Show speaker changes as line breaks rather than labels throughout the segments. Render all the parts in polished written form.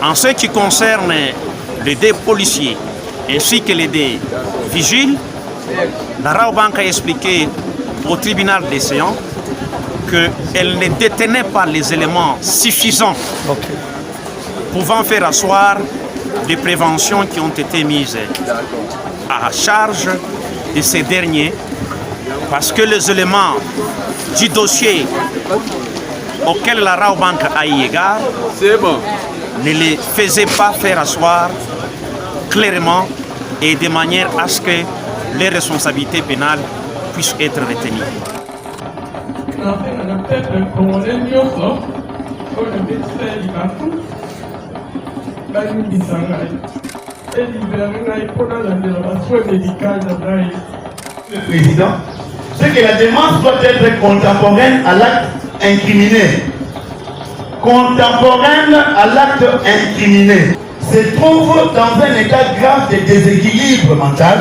En ce qui concerne les deux policiers ainsi que les deux vigiles, la Raobank a expliqué au tribunal des séances qu'elle ne détenait pas les éléments suffisants pouvant faire asseoir des préventions qui ont été mises à charge de ces derniers parce que les éléments du dossier auquel la Raobank a eu égard ne les faisaient pas faire asseoir clairement et de manière à ce que les responsabilités pénales puissent être retenues.
Le président, c'est que la démarche doit être contemporaine à l'acte incriminé. Contemporaine à l'acte incriminé se trouve dans un état grave de déséquilibre mental,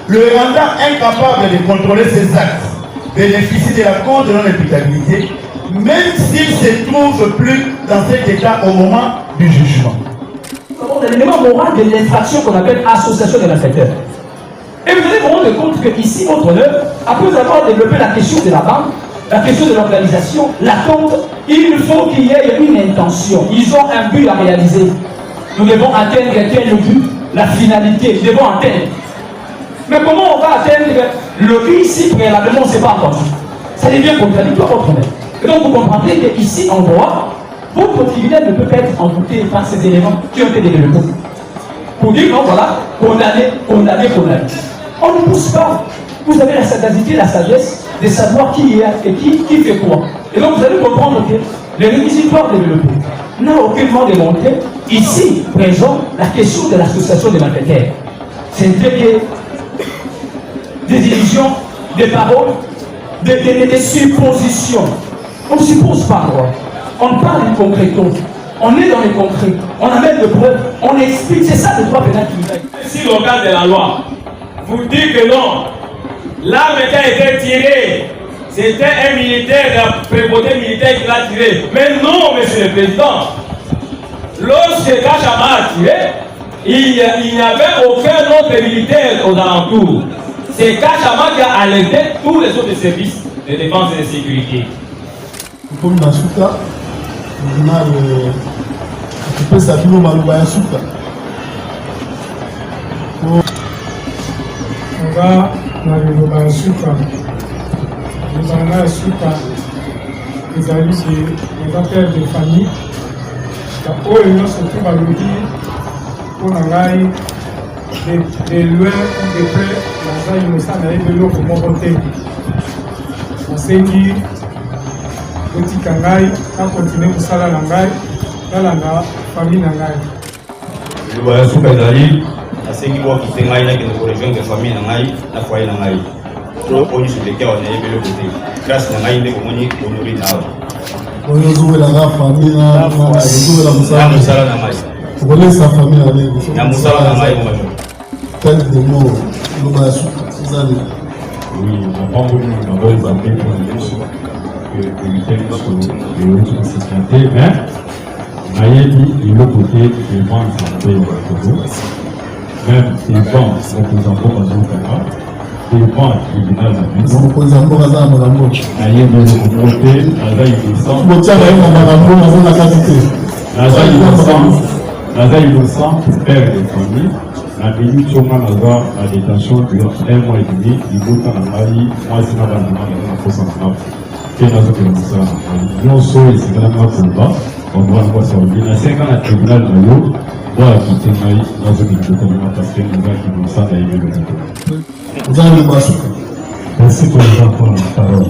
le rendant incapable de contrôler ses actes, bénéficie de la cause de non-imputabilité, même s'il se trouve plus dans cet état au moment du jugement.
C'est l'élément moral de l'infraction qu'on appelle association de malfaiteurs. Et vous allez vous rendre compte que ici, votre œuvre, après avoir développé la question de la banque, la question de l'organisation, l'attente, il faut qu'il y ait une intention. Ils ont un but à réaliser. Nous devons atteindre quel but, la finalité, nous devons atteindre. Mais comment on va atteindre le but ici préalablement, on ne s'est pas entendu. Ça devient contradictoire votre œuvre. Et donc vous comprendrez qu'ici, en droit, votre tribunal ne peut pas être envoûté par ces éléments qui ont été développés. Pour dire non, voilà, condamné. On ne pousse pas. Vous avez la sagacité, la sagesse de savoir qui est et qui fait quoi. Et donc vous allez comprendre que le réquisitoire développé n'a aucunement démontré, ici, présent, la question de l'association des malfaiteurs. C'est que des illusions, des paroles, des suppositions. On ne suppose pas, quoi. On parle du concréto. On est dans les concrets. On amène de preuves. On explique. C'est ça le droit pénal qui nous aide.
Si le cadre de la loi vous dit que non, l'arme qui a été tirée, c'était un militaire, un préposé militaire qui l'a tiré. Mais non, monsieur le président. Lorsque Kachama a tiré, il n'y avait aucun autre militaire aux alentours. C'est Kachama qui a alerté tous les autres services de défense et de sécurité.
Comme dans Souka, on a occupé sa fille au Malouba à Souka.
On va dans le Malouba à Souka. Nous allons à Souka. Les amis, c'est les affaires de famille. Oh, et nous surtout à le dire pour l'engager de loin ou de près, l'engager nous a d'aller de l'eau pour mon côté. On s'est dit. Petit Kangai a continué pour ça la langue, la famille Nangai.
Je vois sous Kazali, à ce qui voit qui s'engaille avec une religion de famille Nangai, la foyer Nangai. Trop on sur lesquels on est le côté. Grâce à Nangai, on est honoré là.
On est joué la famille, on est joué la Moussala
Nangai.
On est sa famille avec vous.
La Moussala Nangai, moi.
Tel des mots, nous va sous ça.
Oui, on prend beaucoup de bonnes affaires pour les gens. Que éviter de sécurité, mais Maïedi est le côté des banques santé au Congo, même des banques opposant pour Bazooka, des banques tribunal d'administration. Nous opposons pour Bazooka, Maïedi est le côté, Nazaï innocent. Nazaï innocent, père des familles, la minute sur ma Nazaï, la détention de 1 mois et demi, du bout de la Mali, moi c'est ma banane, la fausse en et nous avons fait c'est vraiment combat. On doit avoir ça. Il y a 5 ans à tribunal de l'eau. On va quitter Maï dans une économie parce que nous avons qui nous sommes arrivés le monde. Vous avez le Basouka. Merci pour les enfants de parole.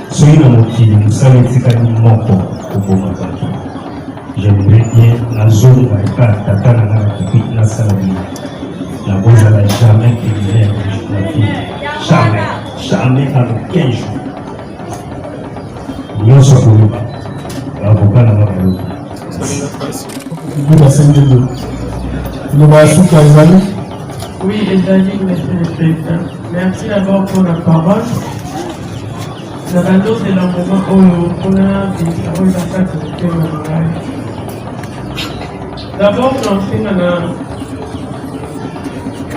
Soyez dans mon qui nous savons extrêmement au bon matin. J'aimerais bien la zone où il y a Tata Nana qui quitte la salle. La voix n'a jamais été la fille. Jamais pendant 15 jours. Nous sommes l'avocat là-bas. Vous passez les deux. Nous allons souffler les amis.
Oui, Ezali, monsieur le président. Merci d'abord pour la parole. La radio, c'est le moment où on a des paroles d'attaque de D'abord,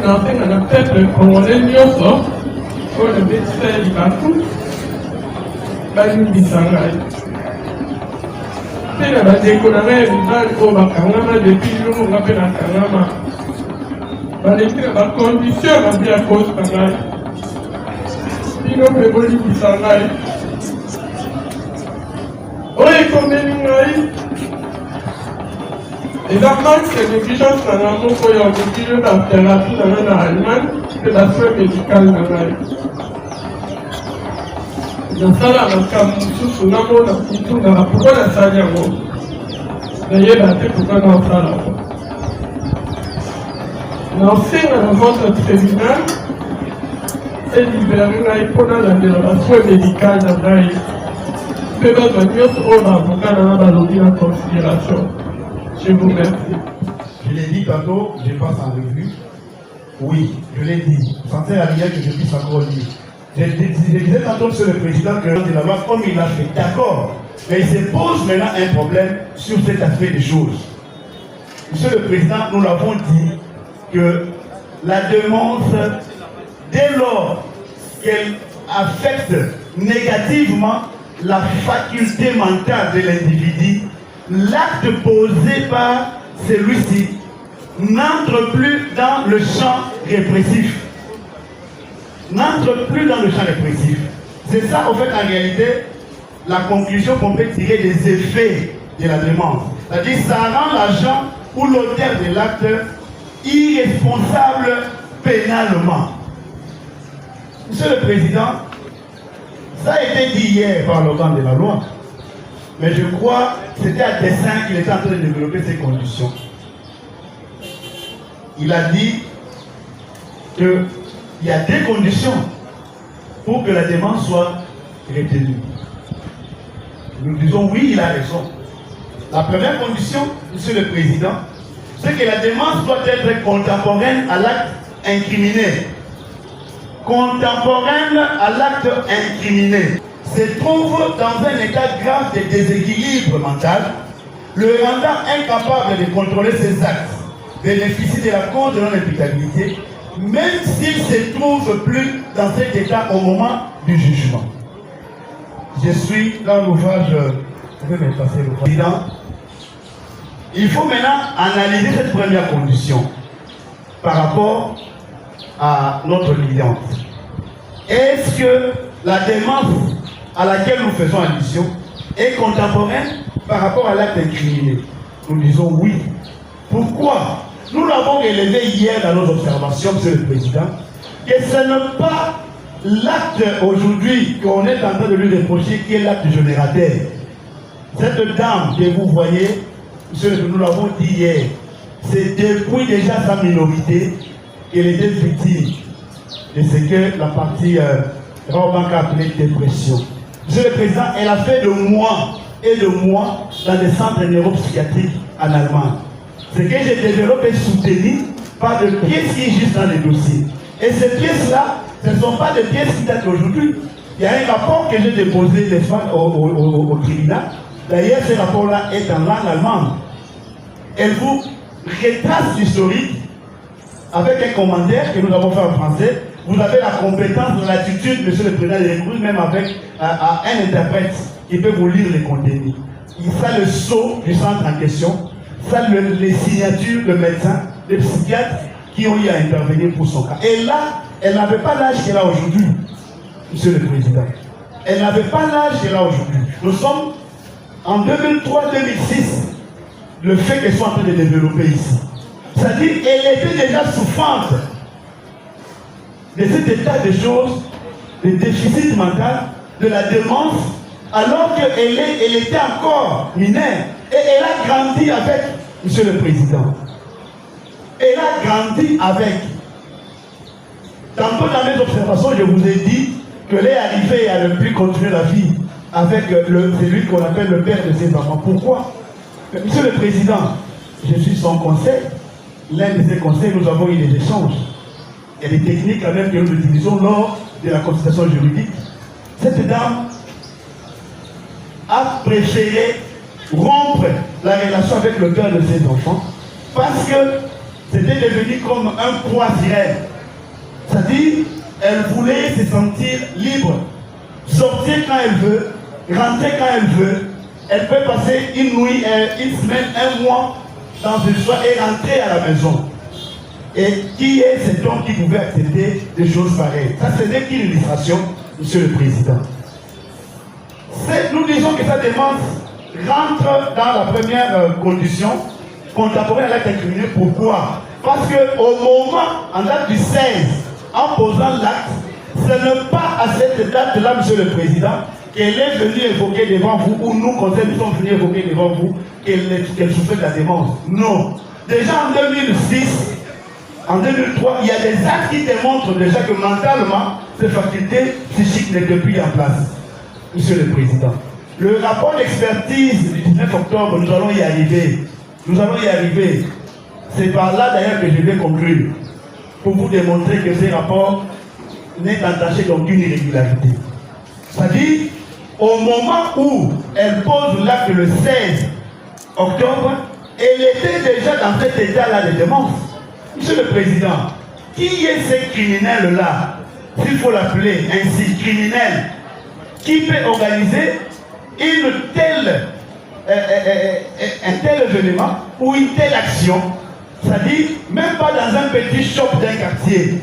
un peuple congolais nyonso oyo betisa libaku balimbisa ngai mpe na bandeko na ngai ya mibali oyo bakangama depuis lelo nga mpe nakangama baleki na bakondisio mabe ya kosa ngai bino mpe bolimbisa ngai oyo ekomeli ngai eza manque de négligence na nga moko ya kokilo na thérapie na nga na Allemagne mpe na soin médical na ngai nasala makambo mosusu namona kitungaka pourkoi nasali yango nayeba te pourkoi naosala yango naosenga na votre tribunal elibere ngai mpo nalandela basoin médical na ngai mpe bato nyonso oyo baavoka na nga balobi na considération. Je vous remercie.
Je l'ai dit tantôt, je passe en revue. Oui, je l'ai dit. Ça ne sert à rien que je puisse encore dire. Je disais tantôt, Monsieur le Président, que de la loi, comme il l'a fait, d'accord. Mais il se pose maintenant un problème sur cet aspect des choses. Monsieur le Président, nous l'avons dit que la demande, dès lors qu'elle affecte négativement la faculté mentale de l'individu, l'acte posé par celui-ci n'entre plus dans le champ répressif. N'entre plus dans le champ répressif. C'est ça, en fait, en réalité, la conclusion qu'on peut tirer des effets de la demande. C'est-à-dire, ça rend l'agent ou l'auteur de l'acte irresponsable pénalement. Monsieur le Président, ça a été dit hier par l'organe de la loi. Mais je crois que c'était à dessein qu'il était en train de développer ces conditions. Il a dit qu'il y a des conditions pour que la demande soit retenue. Nous disons oui, il a raison. La première condition, Monsieur le Président, c'est que la demande doit être contemporaine à l'acte incriminé. Contemporaine à l'acte incriminé. Se trouve dans un état grave de déséquilibre mental, le rendant incapable de contrôler ses actes, bénéficie de la cause de non-imputabilité, même s'il ne se trouve plus dans cet état au moment du jugement. Je suis dans l'ouvrage, je vais me passer le président. Il faut maintenant analyser cette première condition par rapport à notre cliente. Est-ce que la demande à laquelle nous faisons allusion est contemporaine par rapport à l'acte incriminé? Nous disons oui. Pourquoi? Nous l'avons relevé hier dans nos observations, Monsieur le Président, que ce n'est pas l'acte aujourd'hui qu'on est en train de lui reprocher qui est l'acte générateur. Cette dame que vous voyez, Monsieur le Président, nous l'avons dit hier, c'est depuis déjà sa minorité qu'elle était victime de ce que la partie Raobank a appelé dépression. Monsieur le Président, elle a fait de mois et de mois dans des centres neuropsychiatriques en Allemagne. Ce que j'ai développé est soutenu par des pièces qui existent dans les dossiers. Et ces pièces-là, ce ne sont pas des pièces qui datent d'aujourd'hui. Il y a un rapport que j'ai déposé au tribunal. D'ailleurs, ce rapport-là est en langue allemande. Elle vous retrace l'historique avec un commentaire que nous avons fait en français. Vous avez la compétence, l'attitude, Monsieur le Président, de l'écoute, même avec un interprète qui peut vous lire les contenus. Il sait le sceau du centre en question, ça les signatures de médecins, de psychiatres qui ont eu à intervenir pour son cas. Et là, elle n'avait pas l'âge qu'elle a aujourd'hui, Monsieur le Président. Elle n'avait pas l'âge qu'elle a aujourd'hui. Nous sommes en 2003-2006, le fait qu'elle soit en train de développer ici. C'est-à-dire qu'elle était déjà souffrante de cet état de choses, de déficit mental, de la démence, alors qu'elle était encore mineure. Et elle a grandi avec, Monsieur le Président. Elle a grandi avec. Tantôt dans mes observations, je vous ai dit qu'elle est arrivée à ne plus continuer la vie avec celui qu'on appelle le père de ses enfants. Pourquoi? Monsieur le Président, je suis son conseil. L'un de ses conseils, nous avons eu des échanges. Et des techniques quand même que nous utilisons lors de la consultation juridique. Cette dame a préféré rompre la relation avec le père de ses enfants parce que c'était devenu comme un poids sur elle. C'est-à-dire, elle voulait se sentir libre, sortir quand elle veut, rentrer quand elle veut. Elle peut passer une nuit, une semaine, un mois dans une soirée et rentrer à la maison. Et qui est cet homme qui pouvait accepter des choses pareilles? Ça, ce n'est qu'une illustration, Monsieur le Président. Nous disons que sa demande rentre dans la première condition contemporaine à l'acte incriminé. Pourquoi? Parce qu'au moment, en date du 16, en posant l'acte, ce n'est pas à cette date-là, Monsieur le Président, qu'elle est venue évoquer devant vous, ou nous, conseils, nous sommes venus évoquer devant vous, qu'elle souffrait de la démence. Non. Déjà en 2006, en 2003, il y a des actes qui démontrent déjà que mentalement, ces facultés psychiques n'étaient plus en place. Monsieur le Président, le rapport d'expertise du 19 octobre, nous allons y arriver. Nous allons y arriver. C'est par là d'ailleurs que je vais conclure, pour vous démontrer que ce rapport n'est entaché d'aucune irrégularité. C'est-à-dire, au moment où elle pose l'acte le 16 octobre, elle était déjà dans cet état-là de démence. Monsieur le Président, qui est ce criminel-là, s'il faut l'appeler ainsi, criminel, qui peut organiser un tel événement ou une telle action, c'est-à-dire même pas dans un petit shop d'un quartier,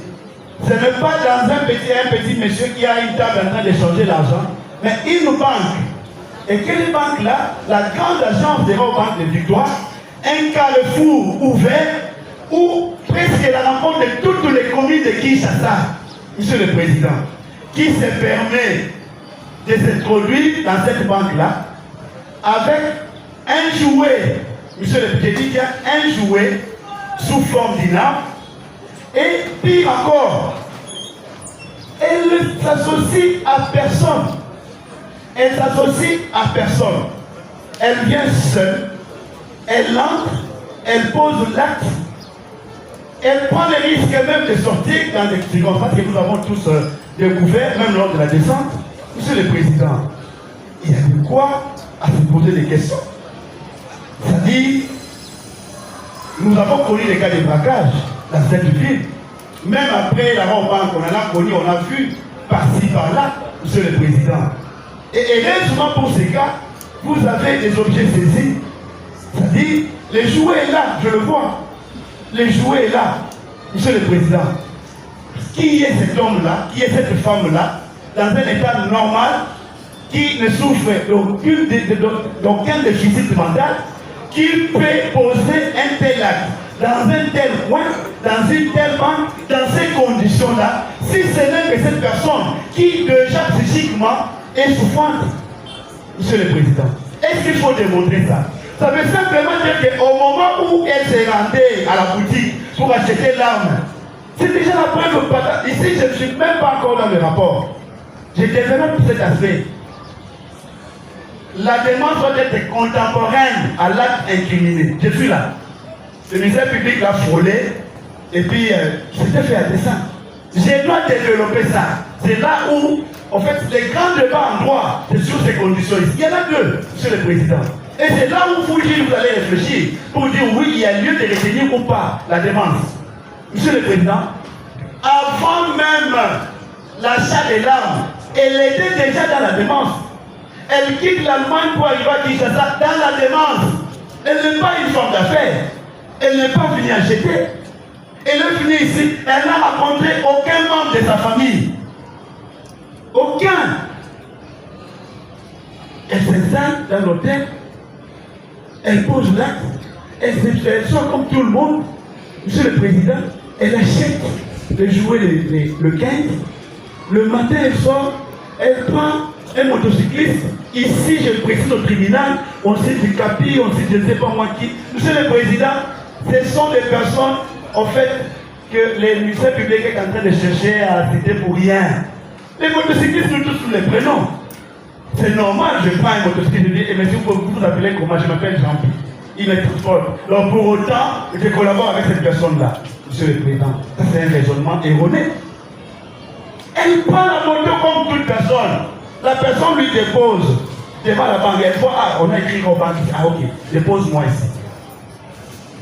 ce n'est pas dans un petit monsieur qui a une table en train d'échanger l'argent, mais une banque. Et quelle banque là? La grande agence des banques de Victoire, un carrefour ouvert où presque la rencontre de toutes les communes de Kinshasa, Monsieur le Président, qui se permet de s'introduire dans cette banque-là avec un jouet, Monsieur le Président, un jouet sous forme d'INA, et pire encore, elle ne s'associe à personne. Elle s'associe à personne. Elle vient seule, elle entre, elle pose l'acte, elle prend le risque même de sortir dans des circonstances que nous avons tous découvert, même lors de la descente. Monsieur le Président, il y a de quoi à se poser des questions. C'est-à-dire, nous avons connu des cas de braquage dans cette ville. Même après la banque, on en a connu, on a vu par-ci, par-là, Monsieur le Président. Et heureusement pour ces cas, vous avez des objets saisis. C'est-à-dire, les jouets là, je le vois. Les jouets là, Monsieur le Président. Qui est cet homme-là, qui est cette femme-là, dans un état normal, qui ne souffre d'aucun déficit mental, qui peut poser un tel acte dans un tel coin, dans une telle banque, dans ces conditions-là, si ce n'est que cette personne qui déjà psychiquement est souffrante. Monsieur le Président, est-ce qu'il faut démontrer ça? Ça veut simplement dire qu'au moment où elle s'est rendue à la boutique pour acheter l'arme, c'est déjà la preuve. Ici, je ne suis même pas encore dans le rapport. Je développe cet aspect. La démence doit être contemporaine à l'acte incriminé. Je suis là. Le ministère public l'a frôlé et puis c'était fait à dessein. Je dois développer ça. C'est là où, en fait, les grands débats en droit, c'est sur ces conditions ici. Il y en a deux, Monsieur le Président. Et c'est là où vous allez réfléchir pour dire oui, il y a lieu de retenir ou pas la démence. Monsieur le Président, avant même l'achat des larmes, elle était déjà dans la démence. Elle quitte l'Allemagne pour arriver à Kinshasa dans la démence. Elle n'est pas une femme d'affaires. Elle n'est pas venue acheter. Elle est venue ici. Elle n'a rencontré aucun membre de sa famille. Aucun. Elle s'installe dans l'hôtel. Elle pose l'acte. Elle sort comme tout le monde. Monsieur le Président, elle achète le jouet le 15. Le matin, elle sort. Elle prend un motocycliste. Ici, je précise au tribunal, on cite du capi, on cite je ne sais pas moi qui. Monsieur le Président, ce sont des personnes, en fait, que les ministères publics est en train de chercher à citer pour rien. Les motocyclistes, nous tous les prénoms. C'est normal, je prends un motocycliste, je dis, mais si vous vous appelez comment, je m'appelle Jean-Pierre. Il est tout fort. Donc pour autant, je collabore avec cette personne-là. Monsieur le Président, ça c'est un raisonnement erroné. Elle prend la moto comme toute personne. La personne lui dépose devant la banque. Elle voit, ah, on a écrit au banque. Ah, ok, dépose-moi ici.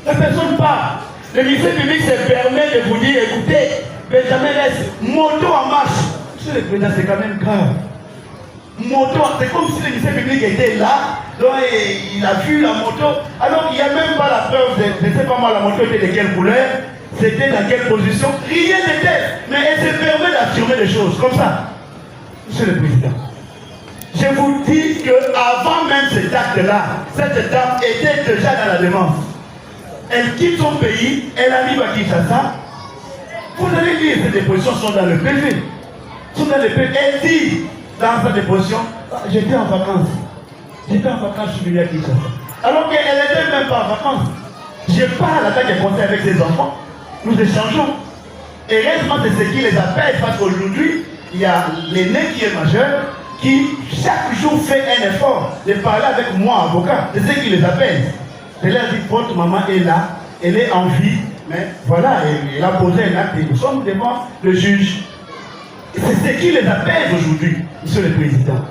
La personne part. Le ministère public se permet de vous dire, écoutez, Benjamin laisse moto en marche. Monsieur le Président, c'est quand même grave. Moto, c'est comme si le ministère public était là, donc il a vu la moto, alors il n'y a même pas la preuve, je ne sais pas moi, la moto était de quelle couleur, c'était dans quelle position, rien n'était, mais elle se permet d'affirmer des choses comme ça. Monsieur le Président, je vous dis qu'avant même cet acte-là, cette dame était déjà dans la démence. Elle quitte son pays, elle arrive à Kinshasa. Vous allez dire, ces dépositions sont dans le PV. Elle dit dans sa déposition, j'étais en vacances. J'étais en vacances, je suis venu à Kinshasa. Alors qu'elle n'était même pas en vacances. Je parle à la tête des conseils avec ses enfants. Nous échangeons. Et heureusement, c'est ce qui les appelle, parce qu'aujourd'hui, il y a l'aîné qui est majeur, qui chaque jour fait un effort de parler avec moi, avocat. C'est ce qui les appelle. Je leur dis, votre maman est là, elle est en vie, mais voilà, elle a posé un acte et nous sommes devant le juge. C'est ce qui les appelle aujourd'hui, Monsieur le Président.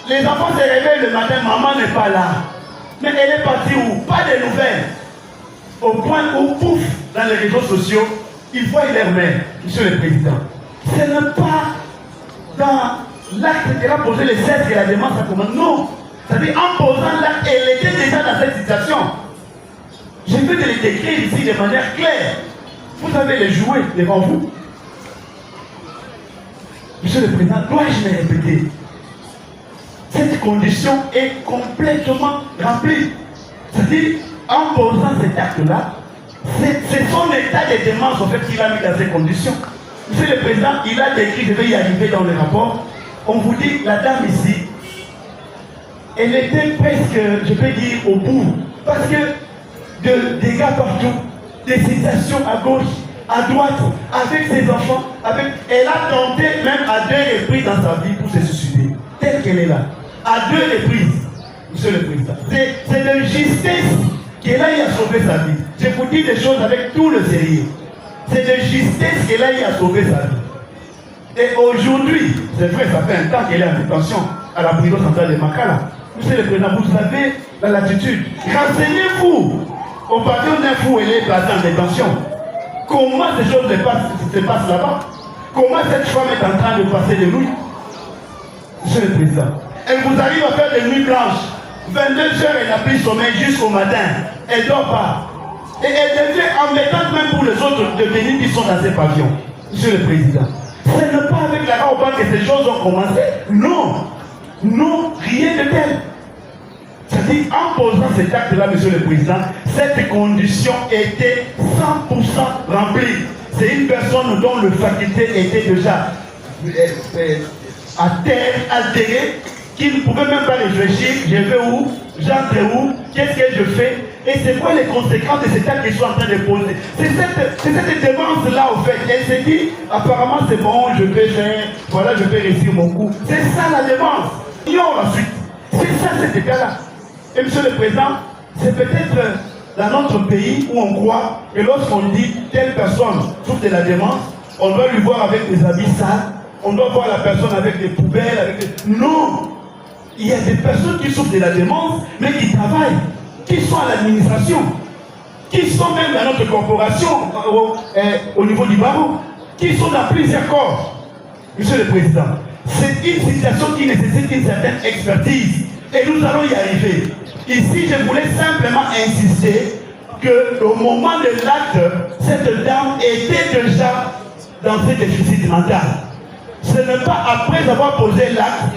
Les enfants se réveillent le matin, maman n'est pas là. Mais elle est partie où? Pas de nouvelles. Au point où, pouf, dans les réseaux sociaux, il voit leur mère, Monsieur le Président. Ce n'est pas dans l'acte qu'elle a posé les 16 que la demande ça commence. Non. C'est-à-dire, en posant l'acte, elle était déjà dans cette situation. Je veux te les décrire ici de manière claire. Vous avez les jouets devant vous. Monsieur le Président, dois-je les répéter? Cette condition est complètement remplie. C'est-à-dire, en posant cet acte-là, c'est son état de démence en fait qu'il a mis dans ces conditions. Monsieur le Président, il a décrit, je vais y arriver dans le rapport, on vous dit, la dame ici, elle était presque, je peux dire, au bout. Parce que de dégâts partout, des situations à gauche, à droite, avec ses enfants, elle a tenté même à 2 reprises dans sa vie pour se suicider. Telle qu'elle est là. À 2 reprises, Monsieur le Président. C'est de justesse qu'elle a eu à sauver sa vie. Je vous dis des choses avec tout le sérieux. C'est de justesse qu'elle a eu à sauver sa vie. Et aujourd'hui, c'est vrai, ça fait un temps qu'elle est en détention à la prison centrale de Makala. Monsieur le Président, vous avez la latitude. Renseignez-vous. Au pavillon d'un fou, elle est placée en détention. Comment ces choses se passent là-bas? Comment cette femme est en train de passer des nuits? Monsieur le Président, elle vous arrive à faire des nuits blanches. 22 heures, elle n'a plus sommeil jusqu'au matin. Elle ne dort pas. Et elle devient embêtante même pour les autres détenus qui sont dans ces pavillons. Monsieur le Président, ce n'est pas avec la Raoban que ces choses ont commencé. Non. Non, rien de tel. C'est-à-dire, en posant cet acte-là, Monsieur le Président, cette condition était 100% remplie. C'est une personne dont le faculté était déjà à terre, altérée, qui ne pouvait même pas réfléchir. Je vais où? J'entre où? Qu'est-ce que je fais? Et c'est quoi les conséquences de cet acte qu'ils sont en train de poser? C'est cette démence-là, au fait. Elle s'est dit, apparemment c'est bon, je vais faire, voilà, je vais réussir mon coup. C'est ça la démence. Ignore la suite. C'est ça cet état-là. Et Monsieur le Président, c'est peut-être dans notre pays où on croit que lorsqu'on dit telle personne souffre de la démence, on doit lui voir avec des habits sales, on doit voir la personne avec des poubelles, avec des... Non! Il y a des personnes qui souffrent de la démence, mais qui travaillent, qui sont à l'administration, qui sont même dans notre corporation, au niveau du barreau, qui sont dans plusieurs corps. Monsieur le Président, c'est une situation qui nécessite une certaine expertise. Et nous allons y arriver. Ici, je voulais simplement insister qu'au moment de l'acte, cette dame était déjà dans ce déficit mental. Ce n'est pas après avoir posé l'acte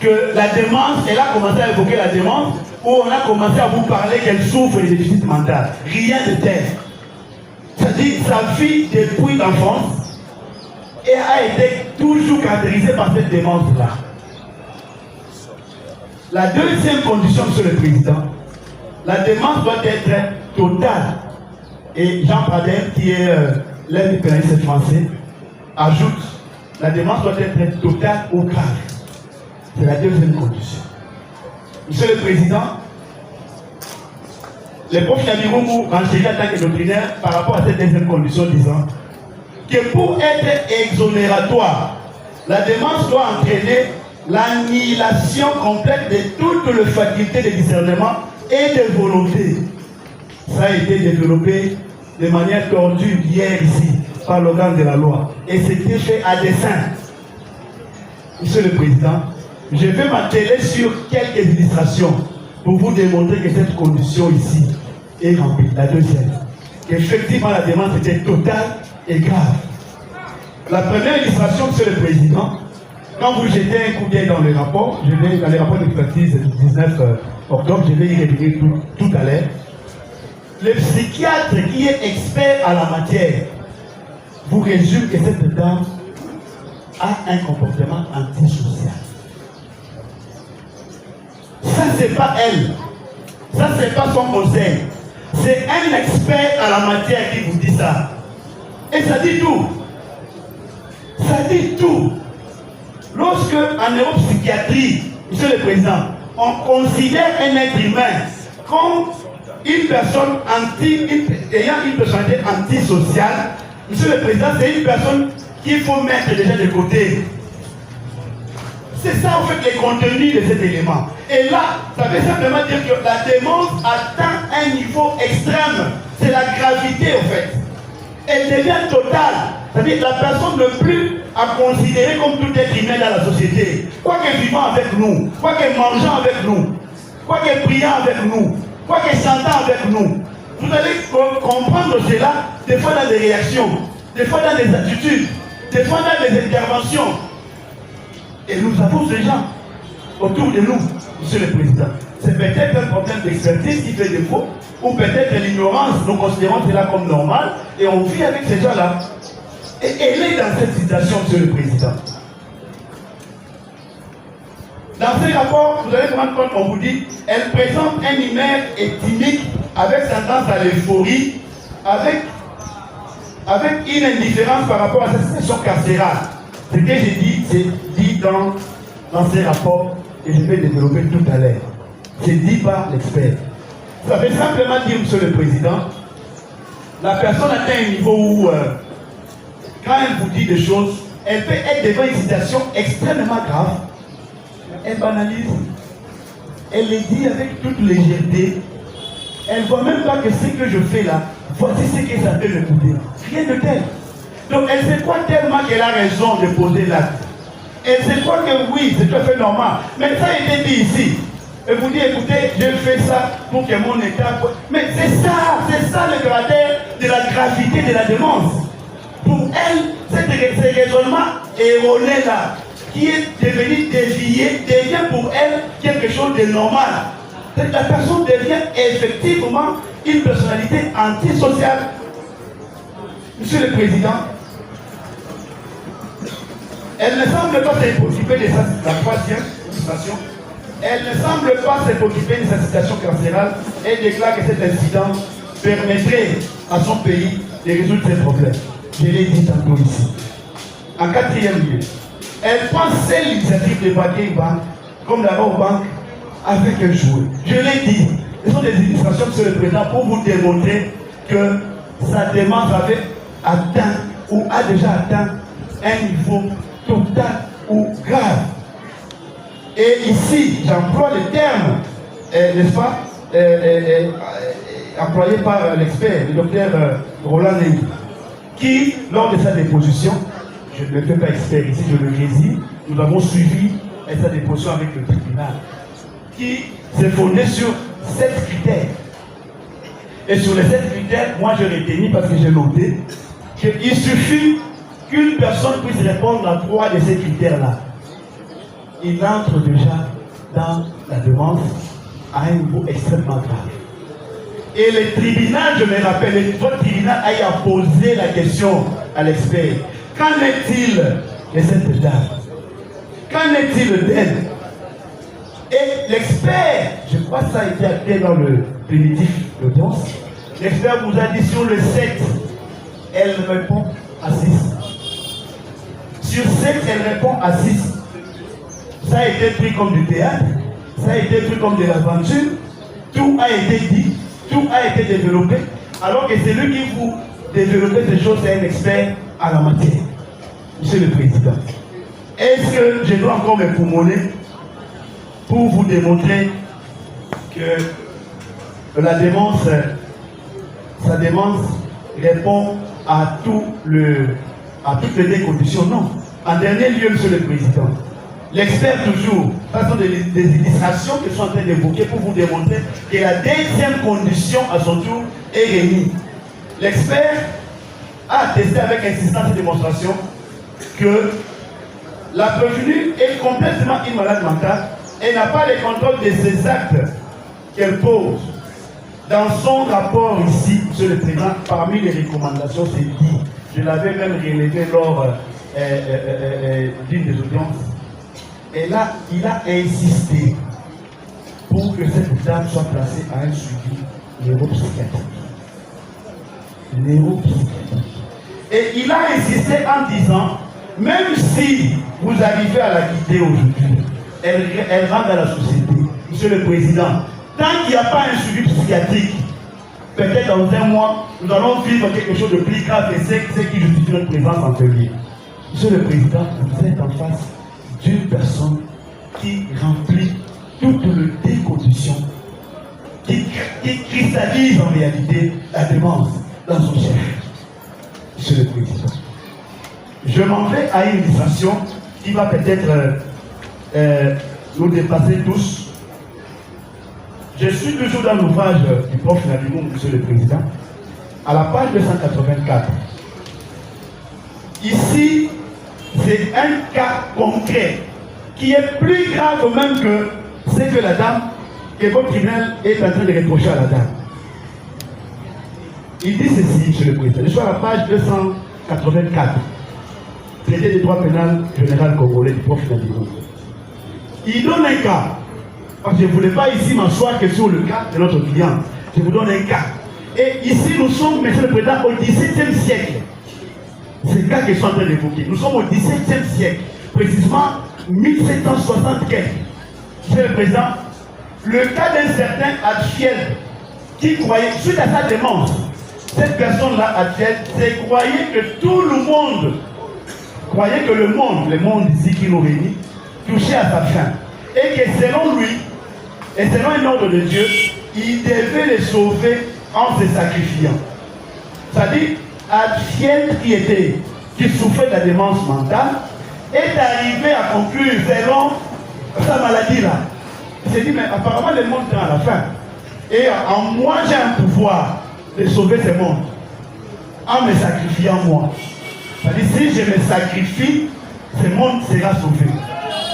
que la démence, elle a commencé à évoquer la démence, où on a commencé à vous parler qu'elle souffre de déficit mental. Rien de tel. C'est-à-dire sa vie depuis l'enfance et a été toujours caractérisée par cette démence-là. La deuxième condition, Monsieur le Président, la démence doit être totale. Et Jean Pradel, qui est l'un des pénalistes français, ajoute, la démence doit être totale ou grave. C'est la deuxième condition. Monsieur le Président, le prof Yamirungu renchérit en tant que doctrinaire par rapport à cette deuxième condition, disant que pour être exonératoire, la démence doit entraîner l'annihilation complète de toutes les facultés de discernement et de volonté. Ça a été développé de manière tordue hier ici par l'organe de la loi. Et c'était fait à dessein. Monsieur le Président, je vais m'atteler sur quelques illustrations pour vous démontrer que cette condition ici est remplie. La deuxième, qu'effectivement la demande était totale et grave. La première illustration, Monsieur le Président, quand vous jetez un coup d'œil dans le rapport, dans les rapports d'expertise du 19 octobre, je vais y revenir tout à l'heure. Le psychiatre qui est expert à la matière vous résume que cette dame a un comportement antisocial. Ça, c'est pas elle. Ça, c'est pas son conseil. C'est un expert à la matière qui vous dit ça. Et ça dit tout. Ça dit tout. Lorsque, en neuropsychiatrie, Monsieur le Président, on considère un être humain comme une personne ayant une personnalité antisociale, Monsieur le Président, c'est une personne qu'il faut mettre déjà de côté. C'est ça en fait les contenus de cet élément. Et là, ça veut simplement dire que la démence atteint un niveau extrême. C'est la gravité en fait. Elle devient totale. C'est-à-dire que la personne ne plus à considérer comme tout être humain dans la société. Quoique vivant avec nous, quoique mangeant avec nous, quoique priant avec nous, quoique chantant avec nous. Vous allez comprendre cela des fois dans des réactions, des fois dans des attitudes, des fois dans des interventions. Et nous avons ces gens autour de nous, Monsieur le Président. C'est peut-être un problème d'expertise qui fait défaut, ou peut-être l'ignorance, nous considérons cela comme normal, et on vit avec ces gens-là. Et elle est dans cette situation, Monsieur le Président. Dans ces rapports, vous allez vous rendre compte, on vous dit, elle présente un humeur éthylique avec tendance à l'euphorie, avec une indifférence par rapport à cette situation carcérale. Ce que j'ai dit, c'est dit dans ces rapports, et je vais développer tout à l'heure. C'est dit par l'expert. Ça veut simplement dire, Monsieur le Président, la personne atteint un niveau où, quand elle vous dit des choses, elle peut être devant une situation extrêmement grave. Elle banalise. Elle les dit avec toute légèreté. Elle ne voit même pas que ce que je fais là, voici ce que ça peut me coûter. Rien de tel. Donc elle se croit tellement qu'elle a raison de poser l'acte. Elle se croit que oui, c'est tout à fait normal. Mais ça a été dit ici. Et vous dites, écoutez, je fais ça pour que mon état... Mais c'est ça le caractère de la gravité de la démence. Pour elle, ce raisonnement erroné là, qui est devenu dévié, devient pour elle quelque chose de normal. La personne devient effectivement une personnalité antisociale. Monsieur le Président, elle ne semble pas se préoccuper de la troisième situation. Elle ne semble pas se préoccuper de sa situation carcérale et déclare que cet incident permettrait à son pays de résoudre ses problèmes. Je l'ai dit tantôt ici. En quatrième lieu, elle prend celle l'initiative de braquer une banque, comme d'abord banque, avec un jouet. Je l'ai dit. Ce sont des illustrations, Monsieur le Président, pour vous démontrer que sa demande avait atteint ou a déjà atteint un niveau total ou grave. Et ici, j'emploie le terme, n'est-ce pas, employé par l'expert, le docteur Roland Nengi, qui, lors de sa déposition, je ne le fais pas expert ici, je le réside, nous avons suivi sa déposition avec le tribunal, qui s'est fondé sur 7 critères. Et sur les 7 critères, moi je l'ai tenu parce que j'ai noté qu'il suffit qu'une personne puisse répondre à 3 de ces critères-là. Il entre déjà dans la demande à un niveau extrêmement grave. Et le tribunal, je me rappelle, votre tribunal a posé la question à l'expert. Qu'en est-il de cette dame? Qu'en est-il d'elle? Et l'expert, je crois que ça a été acté dans le primitif d'audience, l'expert vous a dit sur le 7, elle répond à 6. Sur 7, elle répond à 6. Ça a été pris comme du théâtre, ça a été pris comme de l'aventure, tout a été dit, tout a été développé, alors que c'est lui qui vous développe ces choses, c'est un expert à la matière. Monsieur le Président, Est-ce que je dois encore me poumoner pour vous démontrer que la démence, sa démence répond à toutes les conditions? Non. En dernier lieu, Monsieur le Président, l'expert toujours, ce sont des illustrations que je suis en train d'évoquer pour vous démontrer que la deuxième condition à son tour est réunie. L'expert a attesté avec insistance et démonstration que la prévenue est complètement une malade mentale et n'a pas le contrôle de ses actes qu'elle pose. Dans son rapport ici, Monsieur le Président, parmi les recommandations, c'est dit, je l'avais même relevé lors d'une des audiences, et là, il a insisté pour que cette dame soit placée à un suivi neuropsychiatrique. Et il a insisté en disant, même si vous arrivez à la quitter aujourd'hui, elle rentre dans la société. Monsieur le Président, tant qu'il n'y a pas un suivi psychiatrique, peut-être dans un mois, nous allons vivre quelque chose de plus grave que ce qui justifie notre présence en février. Monsieur le Président, vous êtes en face d'une personne qui remplit toutes les conditions, qui cristallise en réalité la démence dans son chef. Monsieur le Président, je m'en vais à une illustration qui va peut-être nous dépasser tous. Je suis toujours dans l'ouvrage du prof Nalimoum, Monsieur le Président, à la page 284. Ici, c'est un cas concret qui est plus grave même que ce que la dame, que votre tribunal est en train de reprocher à la dame. Il dit ceci, Monsieur le Président. Je suis à la page 284. Traité des droits pénals général congolais du prof Nalimoum. Il donne un cas. Parce que je ne voulais pas ici m'asseoir que sur le cas de notre client. Je vous donne un cas. Et ici, nous sommes, Monsieur le Président, au XVIIe siècle. C'est le cas que je suis en train d'évoquer. Nous sommes au XVIIe siècle. Précisément 1760 quelques. Monsieur le Président, le cas d'un certain Adfiel qui croyait, suite à sa demande, cette personne-là, Adfiel, croyait que tout le monde, croyait que le monde ici qui nous réunit, touchait à sa fin. Et que selon lui, et selon un ordre de Dieu, il devait les sauver en se sacrifiant. C'est-à-dire, Adfiel qui souffrait de la démence mentale, est arrivé à conclure selon sa maladie là. Il s'est dit, mais apparemment le monde est à la fin. Et en moi, j'ai un pouvoir de sauver ce monde. En me sacrifiant moi. C'est-à-dire, si je me sacrifie, ce monde sera sauvé.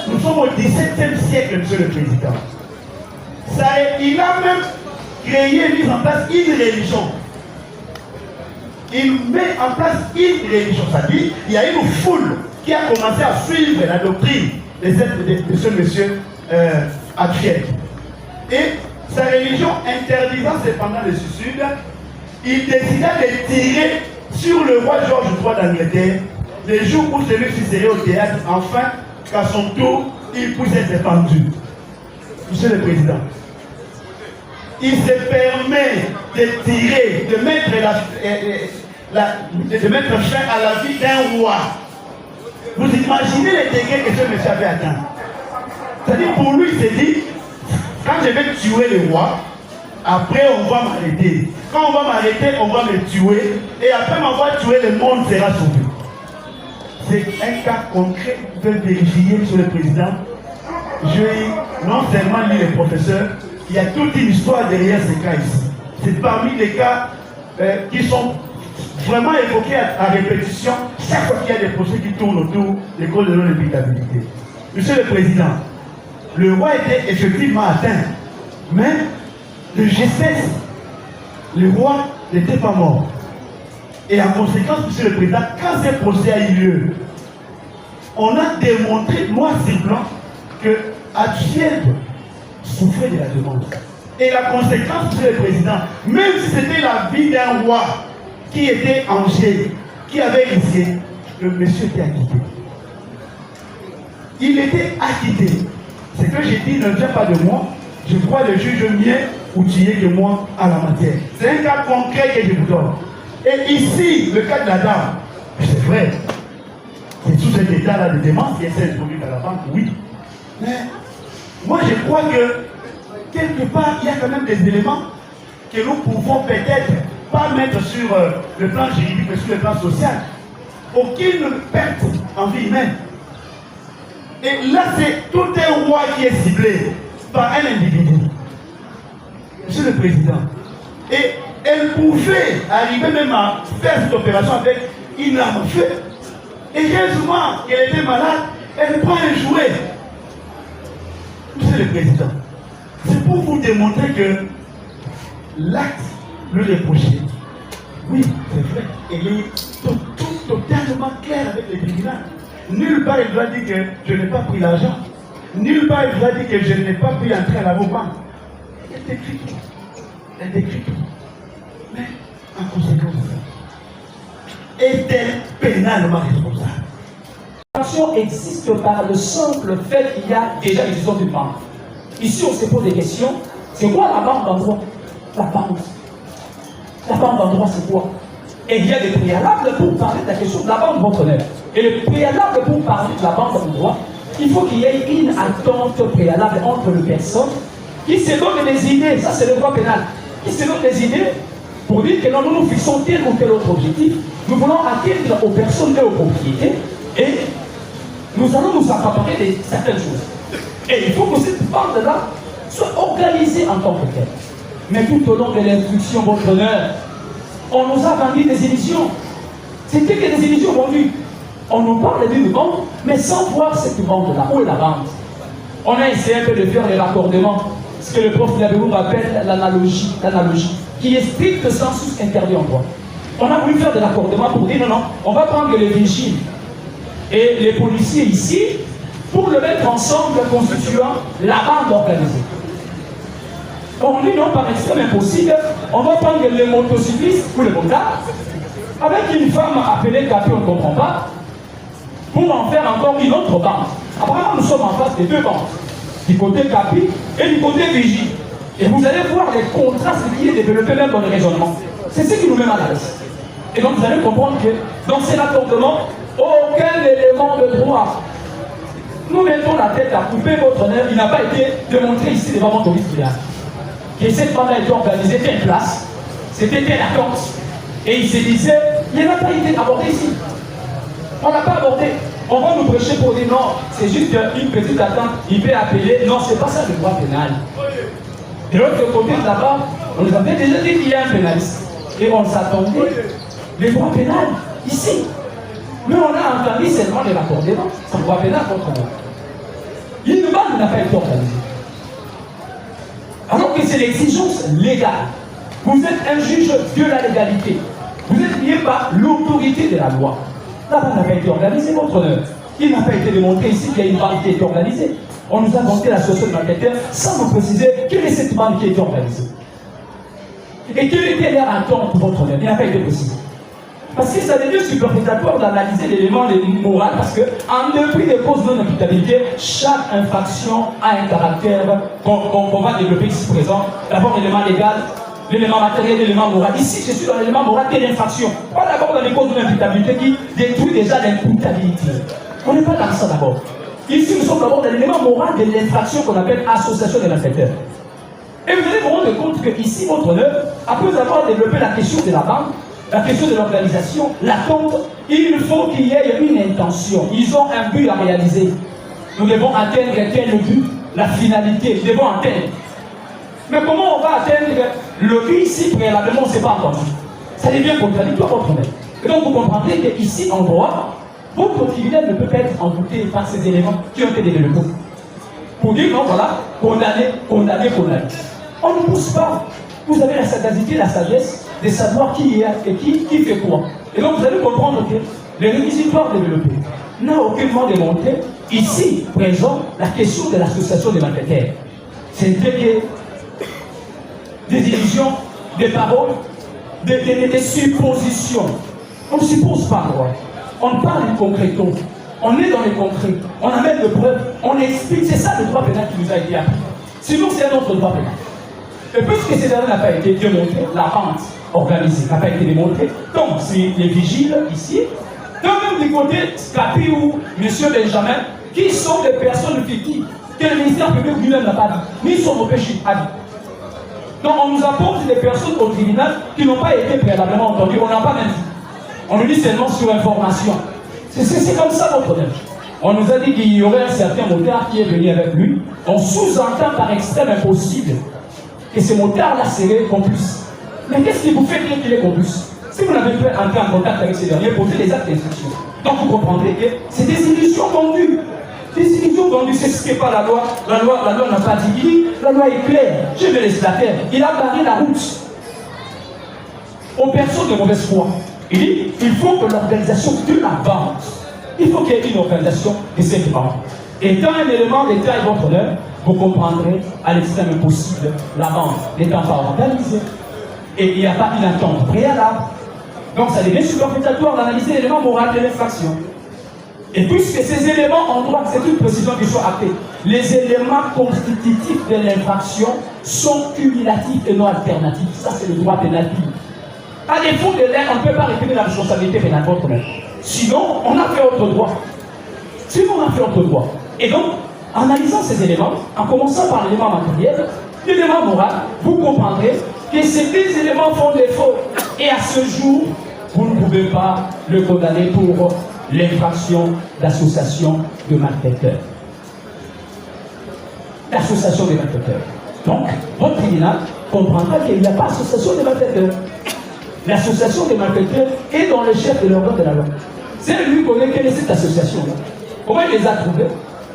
Nous sommes au XVIIe siècle, Monsieur le Président. Il a même créé, mis en place une religion. Il met en place une religion. C'est-à-dire, il y a une foule qui a commencé à suivre la doctrine de ce monsieur Adfiel. Et sa religion interdisant cependant le suicide, il décida de tirer sur le roi Georges III d'Angleterre le jour où celui-ci serait au théâtre, enfin, qu'à son tour, il puisse être pendu. Monsieur le Président, il se permet de tirer, de mettre fin à la vie d'un roi. Vous imaginez les degrés que ce monsieur avait atteint. C'est-à-dire, pour lui, il s'est dit, quand je vais tuer le roi, après on va m'arrêter. Quand on va m'arrêter, on va me tuer. Et après m'avoir tué, le monde sera sauvé. C'est un cas concret, vous pouvez vérifier, Monsieur le Président. Je non seulement lu les professeurs, il y a toute une histoire derrière ces cas ici. C'est parmi les cas qui sont vraiment évoqués à répétition chaque fois qu'il y a des procès qui tournent autour des causes de non-imputabilité. Monsieur le Président, le roi était effectivement atteint, mais de justesse, le roi n'était pas mort. Et en conséquence, Monsieur le Président, quand ce procès a eu lieu, on a démontré, noir sur blanc, que Adfiel souffrait de la demande. Et la conséquence, Monsieur le Président, même si c'était la vie d'un roi qui était en jeu, qui avait risqué, le monsieur était acquitté. Il était acquitté. Ce que j'ai dit ne vient pas de moi. Je crois le juge mieux outillé que moi à la matière. C'est un cas concret que je vous donne. Et ici, le cas de la dame, c'est vrai. C'est sous cet état-là de démence qu'elle s'est introduite à la banque, oui. Mais moi, je crois que quelque part, il y a quand même des éléments que nous pouvons peut-être pas mettre sur le plan juridique, mais sur le plan social. Aucune perte en vie humaine. Et là, c'est tout un roi qui est ciblé par un individu. Monsieur le Président. Et elle pouvait arriver même à faire cette opération avec une arme à feu. Et heureusement qu'elle était malade, elle prend un jouet. Monsieur le Président, c'est pour vous démontrer que l'acte le reproché, oui, c'est vrai, il est totalement clair avec les tribunaux. Nulle part il doit dire que je n'ai pas pris l'argent. Nulle part il doit dire que je n'ai pas pu entrer à la banque. Elle est écrite. Elle est écrite. Mais en conséquence, est-elle pénalement responsable?
L'action existe par le simple fait qu'il y a déjà l'existence d'une banque. Ici, on se pose des questions. C'est quoi la banque en droit? La banque. La banque en droit, c'est quoi? Et il y a des préalables pour parler de la question de la banque votre honneur. Et le préalable pour parler de la banque en droit, il faut qu'il y ait une attente préalable entre les personnes qui se donnent des idées. Ça, c'est le droit pénal. Qui se donnent des idées pour dire que non, nous nous fixons tel ou tel autre objectif. Nous voulons atteindre aux personnes et aux propriétés. Et nous allons nous accaparer de certaines choses. Et il faut que cette bande-là soit organisée en tant que telle. Mais tout au long de l'instruction, votre honneur, on nous a vendu des illusions. C'était que des illusions vendues. On nous parle d'une banque, mais sans voir cette banque-là. Où est la banque? On a essayé un peu de faire les raccordements, ce que le prof Labérou appelle l'analogie, qui est strict sensus interdit en droit. On a voulu faire des raccordements pour dire non, non, on va prendre les vigiles et les policiers ici pour le mettre ensemble constituant la bande organisée. On dit non, par extrême impossible, on va prendre les motocyclistes ou les motards avec une femme appelée Capi, on ne comprend pas, pour en faire encore une autre bande. Apparemment, nous sommes en face des deux bandes, du côté Capi et du côté Vigile. Et vous allez voir les contrastes qui est développé même dans le raisonnement. C'est ce qui nous met mal à l'aise. Et donc vous allez comprendre que dans ces raccordements, aucun élément de droit. Nous mettons la tête à couper votre honneur. Il n'a pas été démontré ici devant mon touriste. Et cette bande a été organisée telle place, c'était telle attente. Et il se disait, il n'a pas été abordé ici. On n'a pas abordé. On va nous prêcher pour dire non, c'est juste une petite attente, il peut appeler. Non, c'est pas ça le droit pénal. De l'autre côté, là-bas, on nous avait déjà dit qu'il y a un pénaliste. Et on s'attendait, le droit pénal, ici. Mais on a entendu seulement les raccordements. C'est le droit pénal contre nous. Une bande n'a pas été organisée. Alors que c'est l'exigence légale. Vous êtes un juge de la légalité. Vous êtes lié par l'autorité de la loi. La bande n'a pas été organisée, votre honneur. Il n'a pas été démontré ici qu'il y a une bande qui a été organisée. On nous a monté l'association de malfaiteurs sans nous préciser quelle est cette bande qui a été organisée. Et quelle était leur attente, votre honneur? Il n'a pas été précisé. Parce que ça devient superfétatoire d'analyser l'élément moral, parce qu'en dépit des causes de non-imputabilité, chaque infraction a un caractère qu'on va développer ici présent. D'abord l'élément légal, l'élément matériel, l'élément moral. Ici, je suis dans l'élément moral de l'infraction. Pas d'abord dans les causes de non-imputabilité qui détruit déjà l'imputabilité. On n'est pas dans ça d'abord. Ici, nous sommes d'abord dans l'élément moral de l'infraction qu'on appelle association de malfaiteurs. Et vous allez vous rendre compte que ici, votre honneur, après avoir développé la question de la banque, la question de l'organisation, l'attente, il faut qu'il y ait une intention. Ils ont un but à réaliser. Nous devons atteindre quel but? La finalité. Nous devons atteindre. Mais comment on va atteindre le but ici préalablement? On ne sait pas entendu. Ça devient contradictoire, votre honneur. Et donc vous comprendrez qu'ici, en droit, votre tribunal ne peut pas être envoûté par ces éléments qui ont été développés. Pour dire non, voilà, condamné. On ne pousse pas. Vous avez la sagacité, la sagesse de savoir qui est et qui fait quoi. Et donc vous allez comprendre que les réquisitoires développés n'a aucunement démontré, ici, présent, la question de l'association des malfaiteurs. C'était que des illusions, des paroles, des suppositions. On ne suppose pas, quoi. On parle du concreto. On est dans les concrets. On amène de preuves. On explique. C'est ça le droit pénal qui nous a été appris. Sinon, c'est un autre droit pénal. Et puisque ces derniers n'a pas été démontré, la vente organisée n'a pas été démontrée, donc c'est les vigiles ici Quand même du côté Capi ou M. Benjamin, qui sont des personnes fictives, que le ministère public lui-même n'a pas dit, ni son OPJ a dit. Donc on nous apporte des personnes au tribunal qui n'ont pas été préalablement entendues, on n'a pas même dit. On nous dit seulement sur information. C'est comme ça votre honneur. On nous a dit qu'il y aurait un certain motard qui est venu avec lui. On sous-entend par extrême impossible que ce motard-là serait complice. Mais qu'est-ce qui vous fait dire qu'il est complice? Si vous n'avez pas entré en contact avec ces derniers, posez les actes d'instruction. Donc vous comprendrez que c'est des illusions vendues. Des illusions vendues, c'est ce qu'est pas la loi. La loi n'a pas dit. La loi est claire. J'ai le législateur. Il a barré la route aux personnes de mauvaise foi. Il dit il faut que l'organisation de la vente, il faut qu'il y ait une organisation de cette vente. Étant un élément d'État et votre honneur, vous comprendrez à l'extrême impossible la vente n'étant pas organisée. Et il n'y a pas une attente préalable. Donc ça devient superfétatoire d'analyser l'élément moral de l'infraction. Et puisque ces éléments en droit, c'est une précision qui soit actée, les éléments constitutifs de l'infraction sont cumulatifs et non alternatifs. Ça, c'est le droit pénal. À défaut de l'air, on ne peut pas réprimer la responsabilité pénale contre même. Sinon, on a fait autre droit. Sinon, on a fait autre droit. Et donc, en analysant ces éléments, en commençant par l'élément matériel, l'élément moral, vous comprendrez que ces deux éléments font défaut. Et à ce jour, vous ne pouvez pas le condamner pour l'infraction d'association de malfaiteurs. L'association des malfaiteurs. Donc, votre tribunal comprendra qu'il n'y a pas association des malfaiteurs. L'association des malfaiteurs est dans le chef de l'organe de la loi. C'est lui qui connaît quelle est cette association-là. Comment il les a trouvés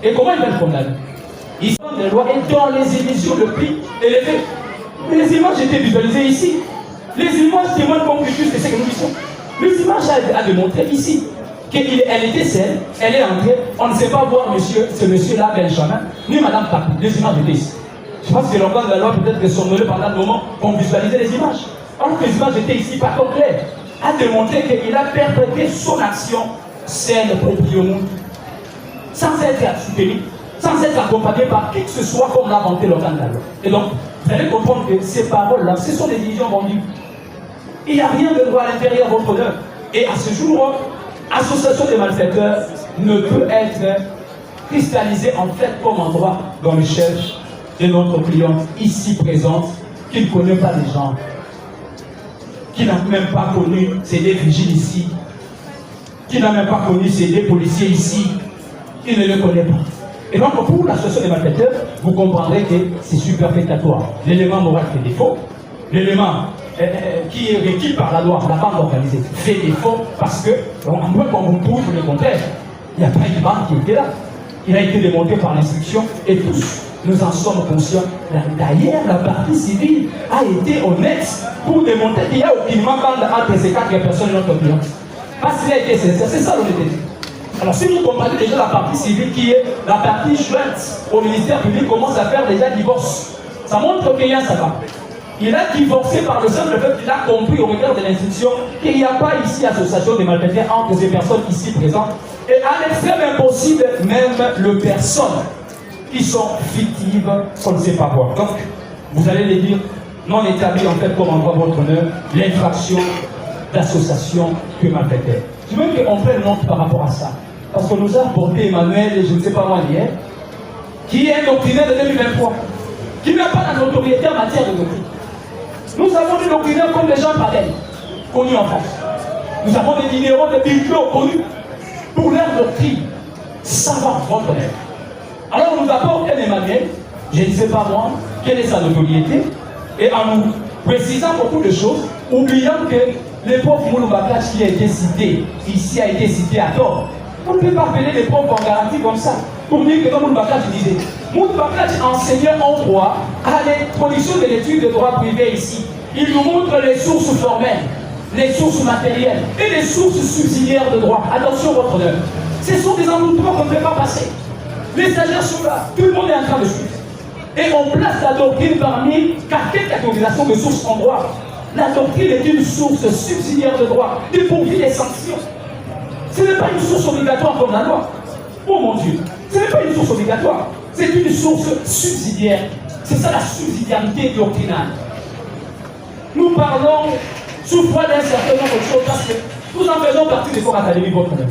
et comment il va le condamner. Ils sont des lois et dans les émissions de prix élevés. Les images étaient visualisées ici. Les images témoignent comme plus que ce que nous disons. Les images a démontré ici qu'elle était seule, elle est entrée, on ne sait pas voir ce monsieur-là, Benjamin, ni Madame Papi. Les images étaient ici. Je pense que l'organe de la loi peut-être que somnolé pendant un moment pour visualiser les images. Alors que les images étaient ici pas complètes, a démontré qu'il a perpétré son action, celle propre au monde, sans être soutenu, sans être accompagné par qui que ce soit comme l'a inventé l'organe de la loi. Et donc, vous allez comprendre que ces paroles-là, ce sont des illusions vendues. Il n'y a rien de droit à l'intérieur de votre honneur. Et à ce jour, association des malfaiteurs ne peut être cristallisée en fait comme un droit dans le chef de notre client ici présente, qui ne connaît pas les gens, qui n'a même pas connu ces deux vigiles ici, qui n'a même pas connu ces deux policiers ici, qui ne le connaît pas. Et donc pour l'association des malfaiteurs, vous comprendrez que c'est superfétatoire. L'élément moral fait défaut, l'élément qui est requis par la loi, la bande organisée, fait défaut parce que, en moins qu'on vous prouve le contraire, il n'y a pas une bande qui était là. Il a été démontré par l'instruction et tous nous en sommes conscients. D'ailleurs, la partie civile a été honnête pour démontrer qu'il n'y a aucunement bande entre ces quatre personnes et notre client. Parce qu'il a été sincère, c'est ça l'honnêteté. Alors si vous comprenez déjà la partie civile qui est la partie jointe au ministère public commence à faire déjà divorce. Ça montre qu'il y a ça va. Il a divorcé par le simple fait qu'il a compris au regard de l'instruction qu'il n'y a pas ici association des malfaiteurs entre ces personnes ici présentes. Et à l'extrême impossible, même les personnes qui sont fictives, qu'on ne sait pas voir. Donc, vous allez les dire, non établi en fait comme en droit votre honneur, l'infraction d'association de malfaiteurs. Je veux qu'on prenne note par rapport à ça. Parce qu'on nous a apporté Emmanuel, et je ne sais pas moi hier, qui est un doctrinaire de 2023, qui n'a pas la notoriété en matière de doctrine. Nous avons des doctrinaires comme les gens pareils, connus en France. Nous avons des minéraux, des bibelots connus pour leur doctrine. Ça va, votre honneur. Alors on nous apporte un Emmanuel, je ne sais pas moi, quelle est sa notoriété, et en nous précisant beaucoup de choses, oubliant que le pauvre Mouloubakach qui a été cité, ici a été cité à tort. On ne peut pas appeler les pauvres en garantie comme ça, pour dire que comme Mouloubakach disait, Mouloubakach enseignait en droit à l'introduction de l'étude de droit privé ici. Il nous montre les sources formelles, les sources matérielles et les sources subsidiaires de droit. Attention votre honneur. Ce sont des endroits qu'on ne peut pas passer. Les stagiaires sont là, tout le monde est en train de suivre. Et on place la doctrine parmi quelques catégorisations de sources en droit. La doctrine est une source subsidiaire de droit, dépourvue des sanctions. Ce n'est pas une source obligatoire comme la loi. Oh mon Dieu, ce n'est pas une source obligatoire, c'est une source subsidiaire. C'est ça la subsidiarité doctrinale. Nous parlons sous foi d'un certain nombre de choses parce que Nous en faisons partie des corps académiques votre honneur.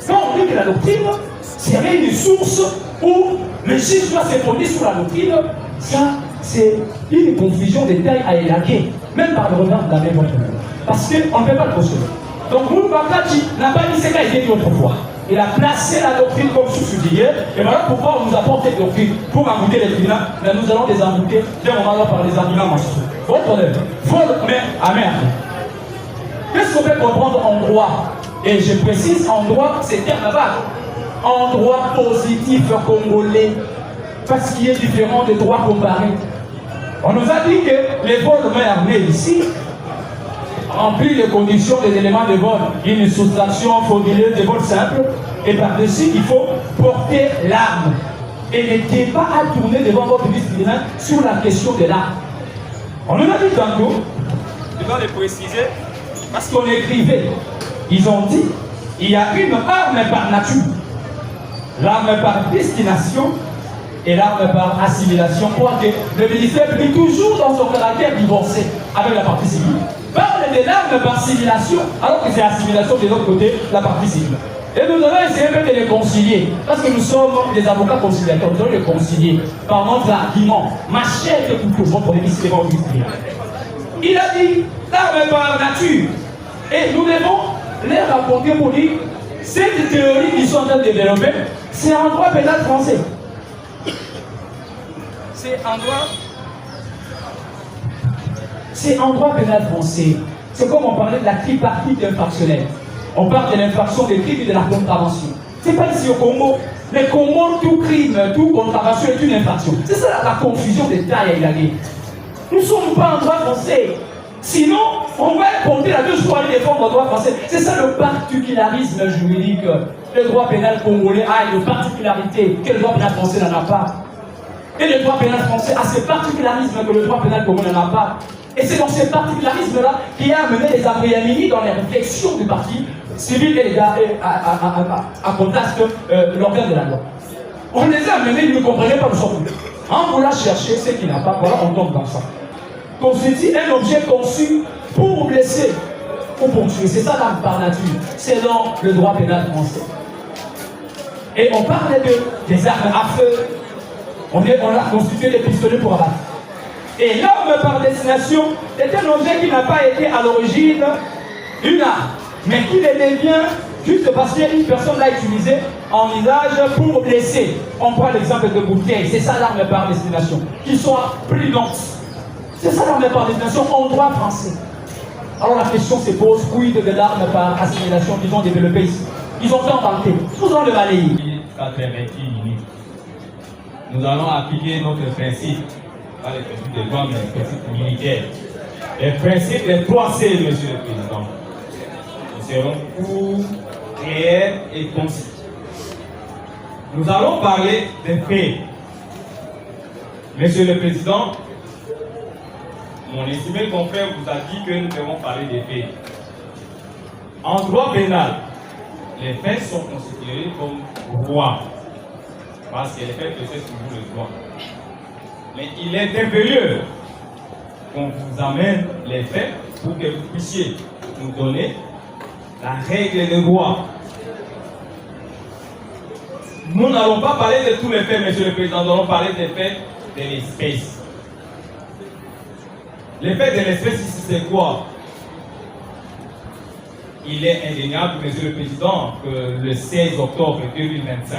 Quand on dit que la doctrine serait une source où le juge doit se fonder sur la doctrine, ça, c'est une confusion des tailles à élaguer, même par le regard de la même votre honneur. Parce qu'on ne peut pas le cautionner. Donc, Moulbakachi n'a pas dit ce qu'a été dit autrefois. Il a placé la doctrine comme source d'hier, et voilà pourquoi on nous apporte cette doctrine pour embouter les tribunaux, mais nous allons les embouter dès on va par les arguments magistraux. Votre honneur, vol, mais amen. Qu'est-ce qu'on peut comprendre en droit? Et je précise, en droit, c'est terme vague. En droit positif congolais, parce qu'il est différent des droits comparés. On nous a dit que les vols main armés ici remplissent les conditions des éléments de vol. Une soustraction frauduleuse de vol simple, et par-dessus, il faut porter l'arme. Et le débat a tourné devant votre vice-président sur la question de l'arme. On nous a dit tantôt, je dois le préciser, parce qu'on écrivait, ils ont dit, il y a une arme par nature, l'arme par destination et l'arme par assimilation. Quoi que le ministère public, toujours dans son caractère divorcé avec la partie civile, parle de l'arme par assimilation, alors que c'est assimilation de l'autre côté, la partie civile. Et nous allons essayer de les concilier, parce que nous sommes des avocats conciliateurs, nous allons les concilier par notre argument. Ma chère que vous votre ministère industriel. Il a dit l'arme par nature. Et nous devons les raconter pour dire cette théorie qu'ils sont en train de développer, c'est en droit pénal français. C'est en droit pénal français. C'est comme on parlait de la tripartite infractionnelle. On parle de l'infraction des crimes et de la contravention. C'est pas ici au Congo. Le Congo, tout crime, toute contravention est une infraction. C'est ça la confusion des tailles à élaguer. Nous ne sommes pas en droit français. Sinon, on va porter la deux fois les défendre le droit français. C'est ça le particularisme juridique. Le droit pénal congolais a une particularité que le droit pénal français n'en a pas. Et le droit pénal français a ces particularismes que le droit pénal congolais n'en a pas. Et c'est dans ces particularismes-là qui a amené les après-midi dans les réflexions du parti civil et à contact l'organe de la loi. On les a amenés, ils ne comprenaient pas le sort. En voulant chercher ce qui n'a pas, voilà, on tombe dans ça. Constitue un objet conçu pour blesser ou pour tuer. C'est ça l'arme par nature, selon le droit pénal français. Et on parlait des armes à feu. On a constitué des pistolets pour abattre. Et l'arme par destination est un objet qui n'a pas été à l'origine une arme, mais qui le devient juste parce qu'une personne l'a utilisé en usage pour blesser. On prend l'exemple de bouteilles, c'est ça l'arme par destination, qui soit prudente. C'est ça l'arme par destination en droit français. Alors la question se pose, quid de l'arme par assimilation qu'ils ont développé ici? Ils ont inventé, nous allons le balayer.
88 minutes. Nous allons appliquer notre principe, pas les principes de loi, mais les principes militaires. Les principes des 3 C, Monsieur le Président. Nous serons courts, réels et concis. Nous allons parler des faits. Monsieur le Président, mon estimé confrère vous a dit que nous devons parler des faits. En droit pénal, les faits sont considérés comme droits. Parce que les faits possèdent toujours le droit. Mais il est impérieux qu'on vous amène les faits pour que vous puissiez nous donner la règle de droit. Nous n'allons pas parler de tous les faits, Monsieur le Président, nous allons parler des faits de l'espèce. Les faits de l'espèce ici, c'est quoi? Il est indéniable, Monsieur le Président, que le 16 octobre 2025,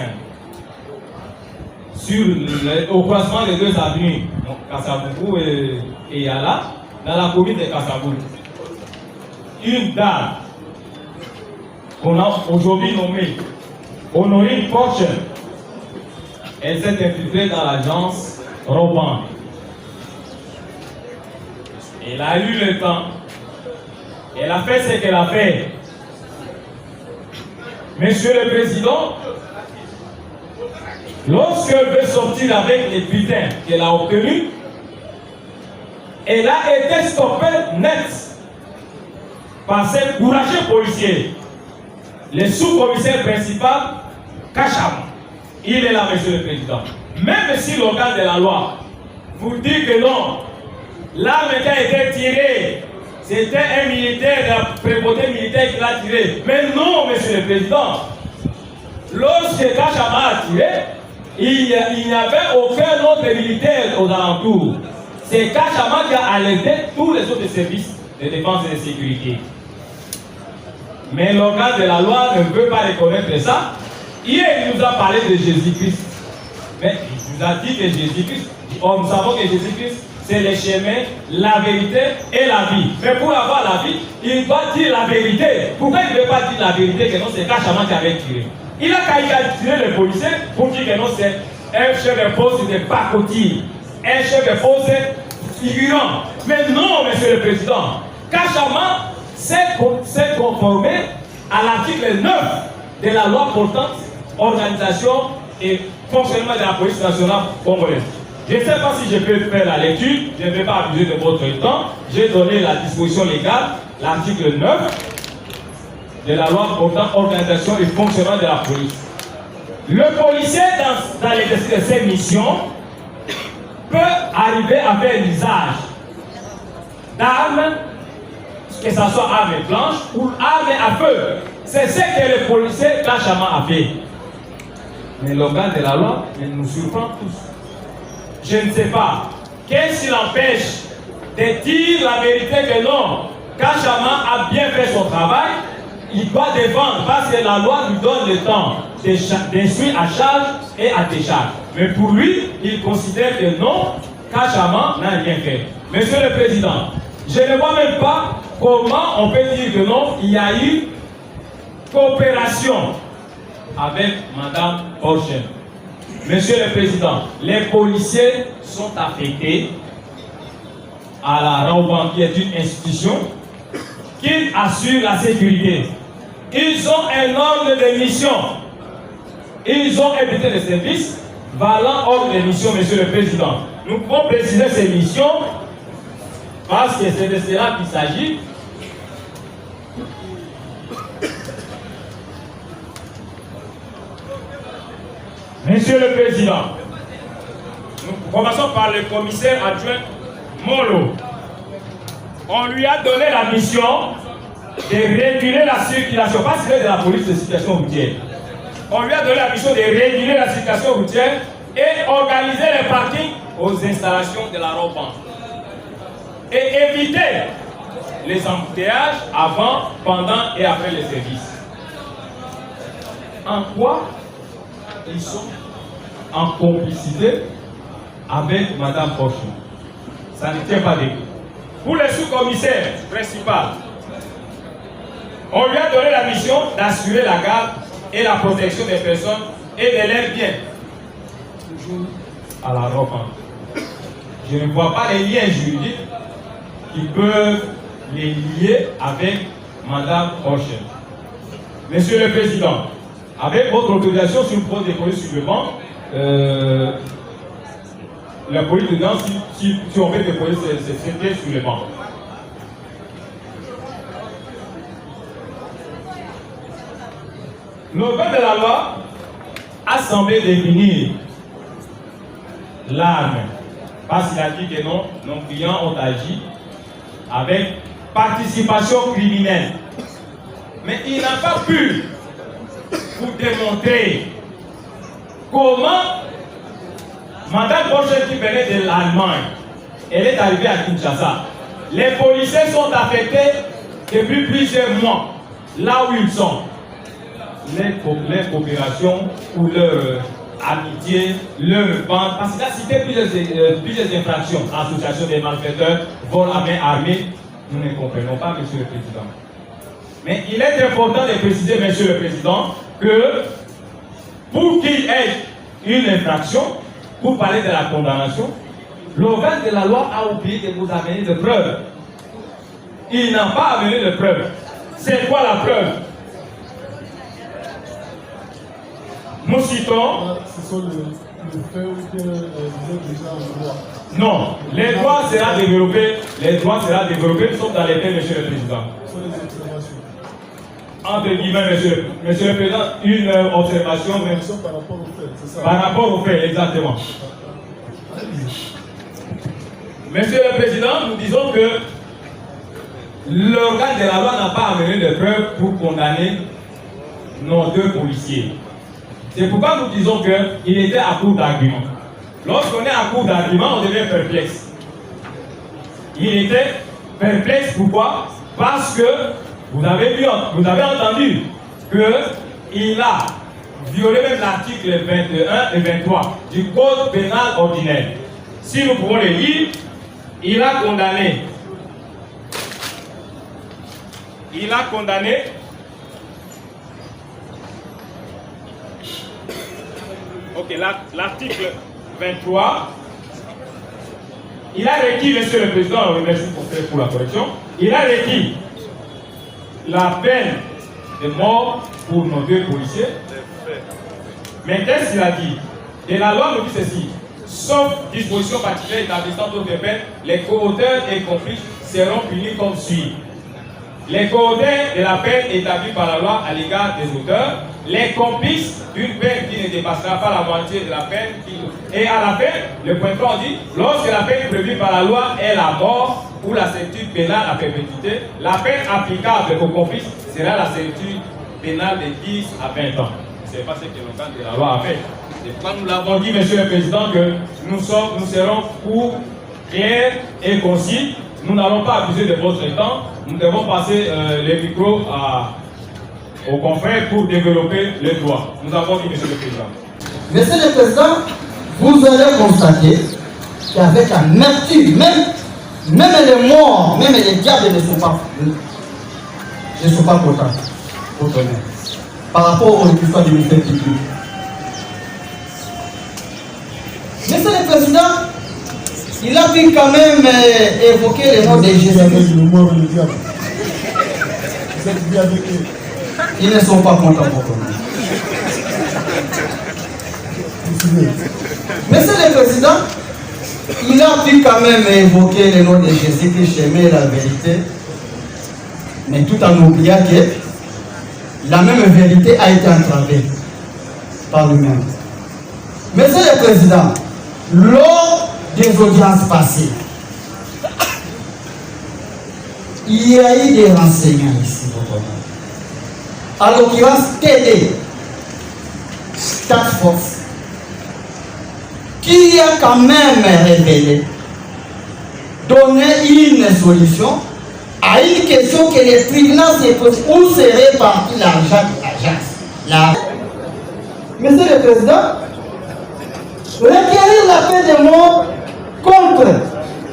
au croisement des 2 avenues, Kassabougou et Yala, dans la commune de Kassabougou, une dame qu'on a aujourd'hui nommée Honorine Porcher, elle s'est infiltrée dans l'agence Roban. Elle a eu le temps. Elle a fait ce qu'elle a fait. Monsieur le Président, lorsqu'elle veut sortir avec les bulletins qu'elle a obtenus, elle a été stoppée net par ces courageux policiers. Le sous-commissaire principal, Kacham, il est là, Monsieur le Président. Même si l'organe de la loi vous dit que non, l'arme qui a été tirée, c'était un militaire, un préposé militaire qui l'a tiré. Mais non, monsieur le président. Lorsque Kachama a tiré, il n'y avait aucun autre militaire aux alentours. C'est Kachama qui a alerté tous les autres services de défense et de sécurité. Mais l'organe de la loi ne veut pas reconnaître ça. Hier, il nous a parlé de Jésus-Christ. Mais il nous a dit que Jésus-Christ, nous savons que Jésus-Christ, c'est le chemin, la vérité et la vie. Mais pour avoir la vie, il doit dire la vérité. Pourquoi il ne veut pas dire la vérité que non, c'est Kachama qui avait tiré? Il a tiré le policier pour dire que non, c'est un chef de poste de pacotille, un chef de poste figurant. Mais non, monsieur le président, Kachama s'est conformé à l'article 9 de la loi portant organisation et fonctionnement de la police nationale congolaise. Je ne sais pas si je peux faire la lecture, je ne vais pas abuser de votre temps. J'ai donné la disposition légale, l'article 9 de la loi portant organisation et fonctionnement de la police. Le policier, dans l'exercice de ses missions, peut arriver à faire l'usage d'armes, que ce soit armes blanches ou armes à feu. C'est ce que le policier Kachama a fait. Mais l'organe de la loi nous surprend tous. Je ne sais pas. Qu'est-ce qui l'empêche de dire la vérité que non, Kachama a bien fait son travail, il doit défendre parce que la loi lui donne le temps d'instruire à charge et à décharge. Mais pour lui, il considère que non, Kachama n'a rien fait. Monsieur le Président, je ne vois même pas comment on peut dire que non, il y a eu coopération avec Mme Porchen. Monsieur le Président, les policiers sont affectés à la RAOBAN, qui est une institution qui assure la sécurité. Ils ont un ordre de mission. Ils ont un bulletin de service valant ordre de mission, Monsieur le Président. Nous pouvons préciser ces missions parce que c'est de cela qu'il s'agit. Monsieur le Président, nous commençons par le commissaire adjoint Molo. On lui a donné la mission de réguler la circulation, pas celle de la police de circulation routière. On lui a donné la mission de réguler la circulation routière et organiser les parkings aux installations de la RAOBAN. Et éviter les embouteillages avant, pendant et après les services. En quoi ils sont en complicité avec Mme Porchen? Ça ne tient pas debout. Pour le sous-commissaire principal, on lui a donné la mission d'assurer la garde et la protection des personnes et de leurs biens. Toujours à la RAOBAN. Je ne vois pas les liens juridiques qui peuvent les lier avec Mme Porchen. Monsieur le Président, avec votre autorisation sur le poste de police sur le banc, la police dedans, si on veut déposer ses pieds sur le banc. L'organe de la loi a semblé définir l'arme parce qu'il a dit que non, nos clients ont agi avec participation criminelle. Mais il n'a pas pu vous démontrer comment Mme Porchen, qui venait de l'Allemagne, elle est arrivée à Kinshasa. Les policiers sont affectés depuis plusieurs mois, là où ils sont. Leur coopération ou leur amitié, leur bande, parce qu'il a cité plusieurs infractions, association des malfaiteurs, vol à main armée, nous ne comprenons pas, Monsieur le Président. Mais il est important de préciser, Monsieur le Président, que pour qu'il y ait une infraction, pour parler de la condamnation, l'organe de la loi a oublié de vous amener de preuves. Il n'a pas amené de preuves. C'est quoi la preuve? Nous citons.
Ce sont les faits où vous êtes déjà en droit.
Non, les droits sera développé. Les droits sera développé, nous sommes dans les faits, Monsieur le Président.
Ce sont les observations.
Entre guillemets, Monsieur le Président, une observation. Mais
par rapport aux faits, c'est ça?
Par rapport aux faits, exactement. Monsieur le Président, nous disons que l'organe de la loi n'a pas amené de preuves pour condamner nos deux policiers. C'est pourquoi nous disons qu'il était à court d'arguments. Lorsqu'on est à court d'arguments, on devient perplexe. Il était perplexe, pourquoi? Parce que vous avez entendu qu'il a violé même l'article 21 et 23 du Code pénal ordinaire. Si nous pouvons le lire, il a condamné. Ok, l'article 23. Il a requis, Monsieur le Président, merci pour la correction. Il a requis la peine de mort pour nos deux policiers. Mais qu'est-ce qu'il a dit? Et la loi nous dit ceci: sauf disposition particulière établissant d'autres peines, les co-auteurs et complices seront punis comme suit. Les co-auteurs de la peine établie par la loi à l'égard des auteurs, les complices d'une peine qui ne dépassera pas la moitié de la peine. Et à la fin, le point 3 dit, lorsque la peine prévue par la loi est la mort ou la servitude pénale à perpétuité, la peine applicable aux complices sera la servitude pénale de 10 à 20 ans. Ce n'est pas ce que l'organe de la loi a fait. C'est pourquoi nous l'avons dit, Monsieur le Président, que nous serons courts, clairs et concis. Nous n'allons pas abuser de votre temps. Nous devons passer les micros aux confrères pour développer les droits. Nous avons dit, Monsieur le Président.
Monsieur le Président, vous allez constater qu'avec amertume, même les morts, même les diables ne sont pas contents par rapport aux réquisitions du ministère public. Monsieur le Président, il a pu quand même évoquer les noms des Jésus. Ils ne sont pas contents pour nous. Monsieur le Président, il a pu quand même évoquer les noms de Jésus qui aimait la vérité, mais tout en oubliant que la même vérité a été entravée par lui-même. Monsieur le Président, lors des audiences passées, il y a eu des renseignements ici, à l'occurrence TD, Task Force, qui a quand même révélé, donné une solution à une question que les tribunaux se posent: où serait parti l'argent de l'agence? Monsieur le Président, requérir la peine de mort contre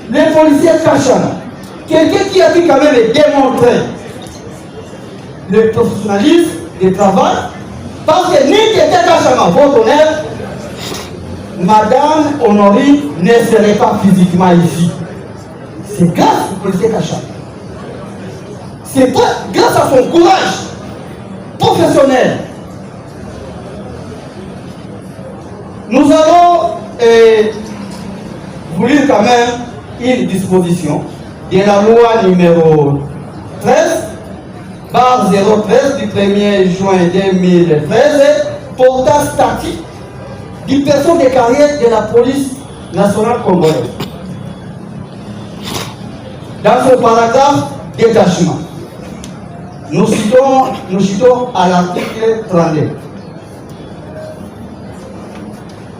les policiers Kachana, quelqu'un qui a pu quand même démontrer le professionnalisme du travail, parce que ni quelqu'un Kachana, votre honneur, Madame Honorine ne serait pas physiquement ici. C'est grâce au policier Kachana. C'est grâce à son courage professionnel. Nous allons vous lire quand même une disposition de la loi numéro 13/013 du 1er juin 2013 portant statut d'une personne de carrière de la police nationale congolaise. Dans ce paragraphe détachement, nous citons à l'article 32.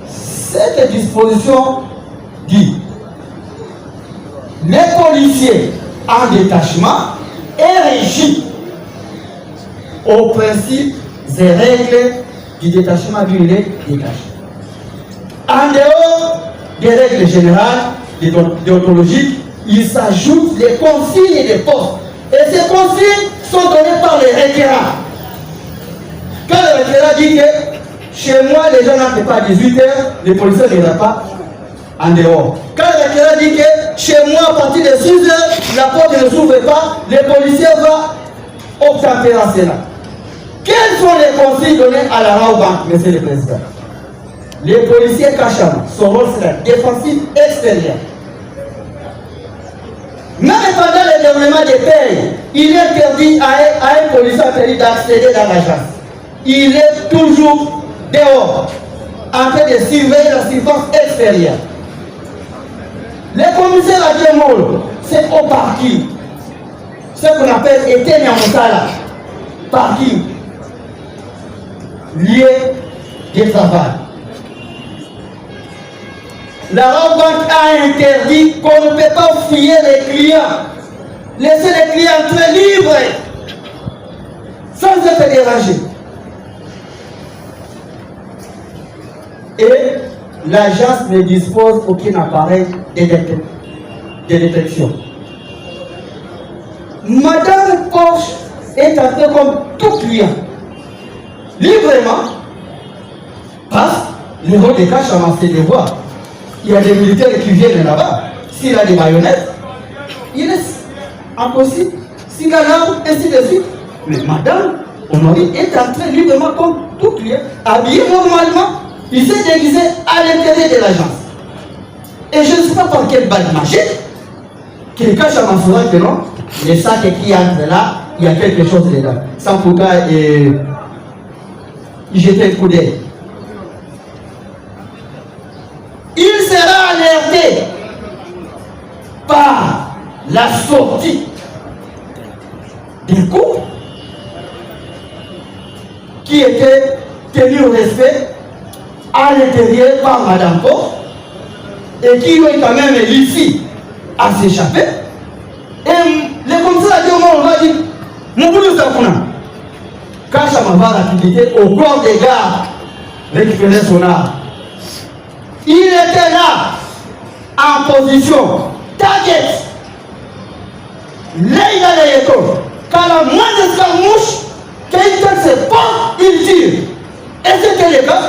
Cette disposition dit: les policiers en détachement est régi aux principes et règles du détachement du détaché. En dehors des règles générales déontologiques, il s'ajoute les consignes des postes. Et ces consignes sont données par les requérants. Quand le requérant dit que chez moi, les gens n'entrent pas à 18h, les policiers ne viennent pas en dehors. Quand le requérant dit que chez moi, à partir de 6h, la porte ne s'ouvre pas, les policiers vont obtempérer à cela. Quelles sont les consignes données à la Raobank, Monsieur le Président? Les policiers Kachana, son rôle c'est la défensive extérieure. Même pendant le déroulement des payes, il est interdit à un policier interdit d'accéder dans l'agence. Il est toujours dehors, en train de surveiller la surface extérieure. Les commissaires à Djemol, c'est au parking. ce qu'on appelle Étienne Moussala, parking, lié de travail. La banque a interdit qu'on ne peut pas fouiller les clients. Laissez les clients très libres, sans être dérangés. Et l'agence ne dispose aucun appareil de détection. Madame Porsche est entrée comme tout client, librement, passe le rôle de cache à ses devoirs. Il y a des militaires qui viennent là-bas. S'il a des baïonnettes, il laisse impossible. S'il a l'arme, ainsi de suite. Mais madame Honoré est entrée librement comme tout client, habillé normalement. Il s'est déguisé à l'intérieur de l'agence. Et je ne sais pas par quelle balle magique qu'il cache à m'assurer que non, les sacs qui entrent là, il y a quelque chose dedans. Sans pourquoi y jeter un coup d'œil. Il sera alerté par la sortie des couples qui étaient tenus au respect à l'intérieur par Madame Porsche et qui ont quand même réussi à s'échapper. Et le commissaire a dit au moment on va dire mon boulot c'est un quand ça m'a va l'activité au corps des gardes récupérer son arme. Il était là en position target. Là il a les écoles. Quand la moindre escarmouche, quelqu'un se porte, il tire. Et c'était le cas.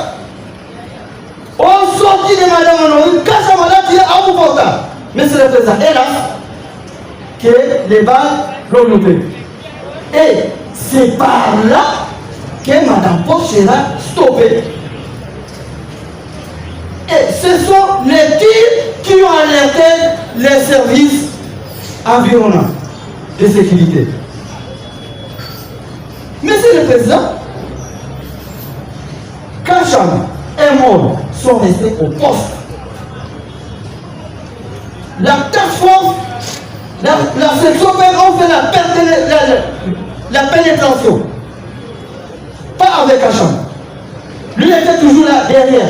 On sortit de Madame Honorine, quand ça m'a tiré à bout portable. Monsieur le Président, hélas, que les balles l'ont loupé. Et c'est par là que Madame Porsche sera stoppée. Et ce sont les tirs qui ont alerté les services environnants de sécurité. Monsieur le Président, quand Chama et Moro sont restés au poste, la task force, la section père ont fait la pénétration. Pas avec Acham. Lui était toujours là derrière.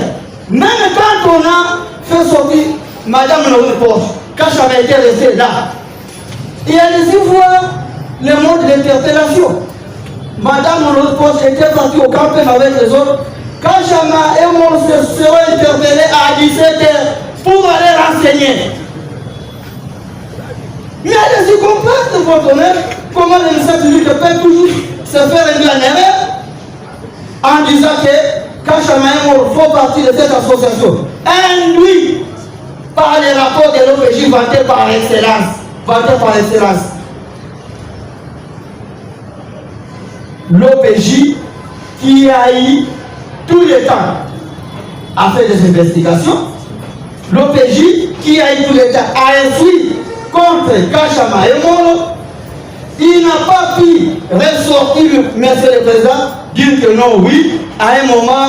Même quand on a fait sortir Madame Porsche, Kacham était resté là. Et allez-y voir le mode d'interpellation. Madame Porsche était partie au camping avec les autres. Kachama et moi seront interpellés à 17h pour aller renseigner. Mais allez-y comprendre votre honneur comment le ministère public peut toujours se faire une erreur en disant que Kachama et moi font partie de cette association induit par les rapports de l'OPJ vantés par excellence. L'OPJ qui a eu tout le temps à faire des investigations, l'OPJ qui a eu tout le temps à instruire contre Kachama et Molo, il n'a pas pu ressortir, monsieur le Président, dire que non, oui, à un moment,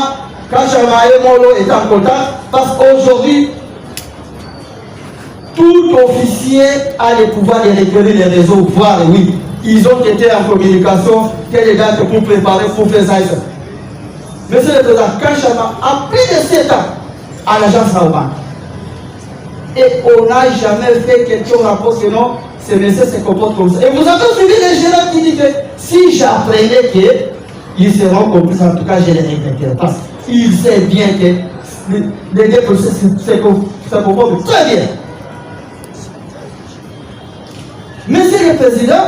Kachama et Molo est en contact, parce qu'aujourd'hui, tout officier a le pouvoir de requérir les réseaux, voir, oui, ils ont été en communication, quelle date pour préparer, pour faire ça et ça. Monsieur le Président, Kachama a plus de 7 ans à l'agence Raoban. Et on n'a jamais fait quelque rapport que non, ce monsieur se comporte comme ça. Et vous avez suivi les gérants qui disent que si j'apprenais qu'ils seront complices, en tout cas je les répéterai. Parce qu'il sait bien que les deux procès se comportent très bien. Monsieur le Président,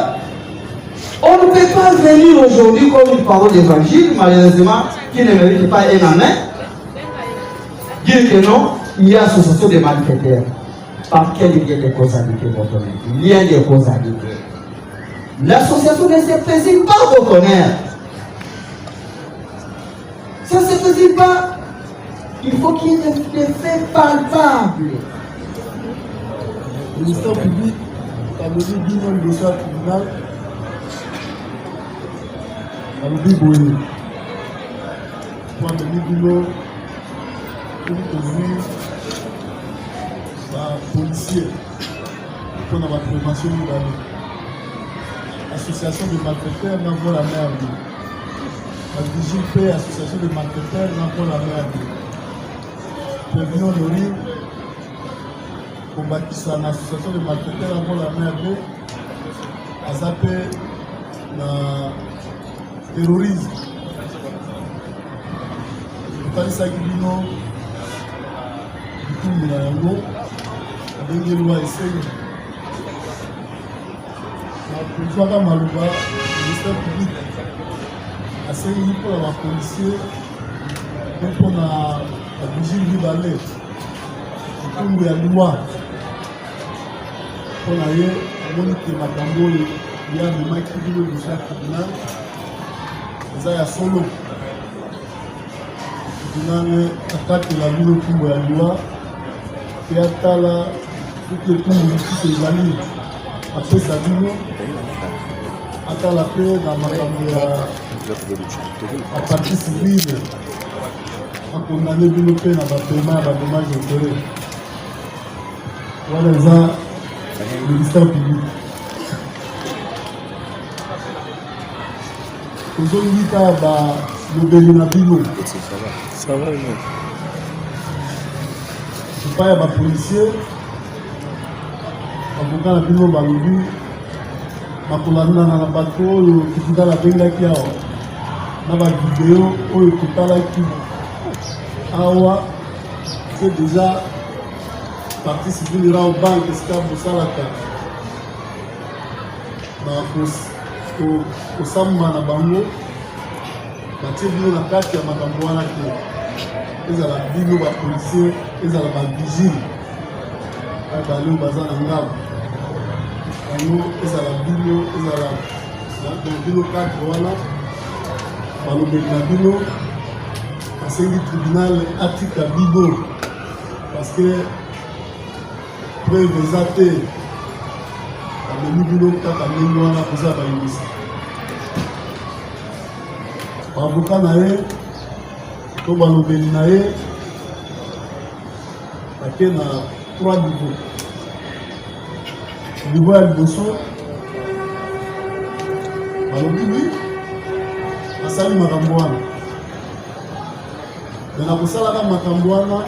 on ne peut pas venir aujourd'hui comme une parole d'évangile, malheureusement, qui ne mérite pas un amen, dire que non, il y a association de malfaiteurs. Par quel lien de causalité, votre honneur? Lien de causalité. L'association ne se préside pas, votre honneur. Ça ne se préside pas. Il faut qu'il y ait des faits palpables.
Le ministère public a levé 10 000 dossiers au tribunal. A levé Boé. Pour amener du lot, pour devenir policier. Pour la prévention de l'année. association de malfaiteurs n'a pas la mer. La vigile association de malfaiteurs n'a pas la mer. Prévenons le riz pour bâtir une association de malfaiteurs n'a pas la mer. À zapper le terrorisme. Talisa Gibino, du coup, il y a un loi essayé. La présidente Malouba, le ministère public, a essayé pour la policier, pour la vigile du balai, du coup, il y a une loi. Pour la yé, on dit que Matambo, il y a des mecs qui vivent dans chaque tribunal, il y a solo. Nane attaque la ville kumbo ya loi et atala tout le kumbo qui se zali après sa ville atala pe na makambo ya à partie civile a condamné bino pe na ba paiement ba dommage intérêt voilà ça le ministère public aujourd'hui ba lobeli na bino ça va, non? Je ne sais pas, il y a des policiers, avocat na bino balobi, bakolanda na bato qui dans la benga qui a na ba vidéo oyo totalaki awa c'est déjà partie civile ra banque esika bosalaka na kosamba na bango batie bino na kati ya makambo wana te ezala bino bapolisier ezala bavigile bale oyo baza na ngambo yango ezala bino ezala bino kati wana balobeli na bino asengi tribunal atika bino parce que preuve eza te bamemi bino kaka ndenge wana koza bayebisa avocat na ye to balobeli na ye ake na 3 niveaux. Niveau ya liboso balobi wi asali makambo wana me na kosalaka makambo wana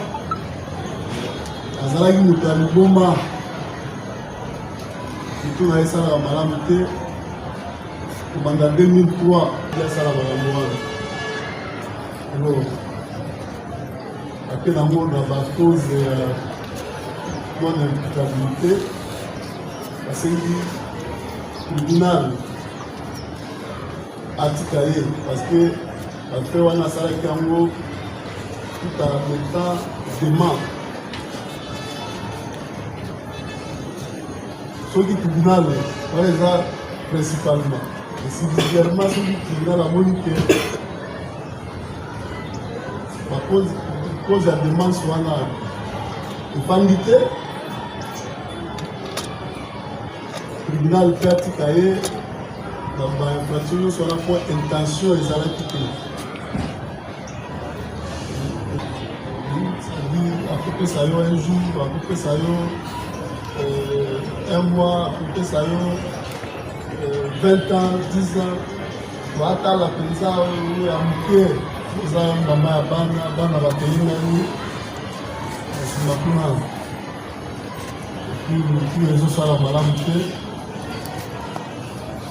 azalaki moto ya liboma moto na ye esalaka malamu te kobanda 2003 asala makambo wana alors ake nango na bacause ya non imputabilité basengi tribunal atika ye parce que bafe wana asalaki yango tout à l'état demand soki tribunal wana eza principalement subsidiairement soki tribunal amoni ke cause ya demande wana efandi te tribunal mpe atika ye na bainfraction nyonso wana mpo intention ezalaki te akopesa yo un jour akopesa yo un mois akopesa yo 20 ans 10 ans toatala mpenza oyo ya moke eza mama ya bana bateyinani nsima kuna epuis ezosala malamu te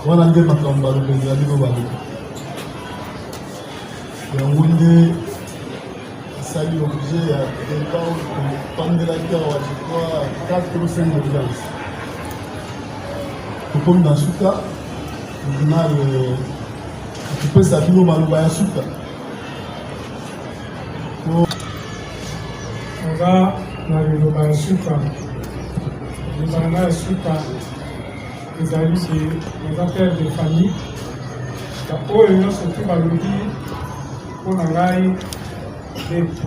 wana nde makambo balobeli ya bino balobi yango nde esali oblige ya deba kopandelaki awa jekrois 4 ou 5 urgence tokomi na suka tribunal akopesa bino maloba ya suka
oza na liloba ya suka libanda ya suka ezali eza père de famille oyo nyonso tu balobi mpo na ngai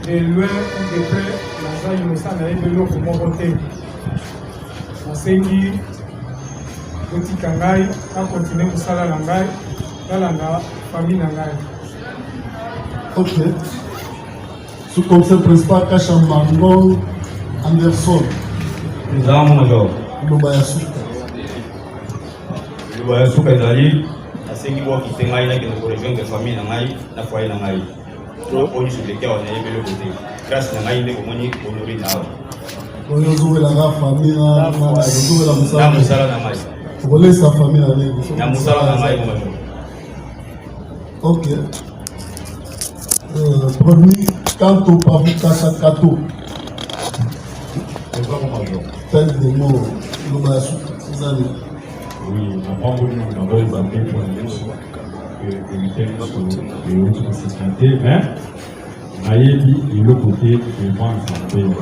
de loin ou de près naza inosa nayebi eloko moko te nasengi kotika ngai nakontinue kosala na ngai talanda famille na ngai.
Ok. Sous conseil principal Kachambango Anderson.
Nous avons
Lobaya Suka.
Le souka ezali asengi bo kite ngai na kende rejoindre famille na ngai na foyer na ngai. On sur le cœur on est le côté. Grâce na ngai ndeko moni honoré na.
Oyo zouela la famille na zouela
Na musala na ngai.
Pour laisser sa famille na ngai.
Na musala na ngai mo.
Ok. Premier, quant au Pavu Kassa Kato. Faites des mots, nous allons vous allez.
Oui, on prend beaucoup de temps pour éviter les autres sécurités, mais Naïbi, de l'autre côté, les banques sont payées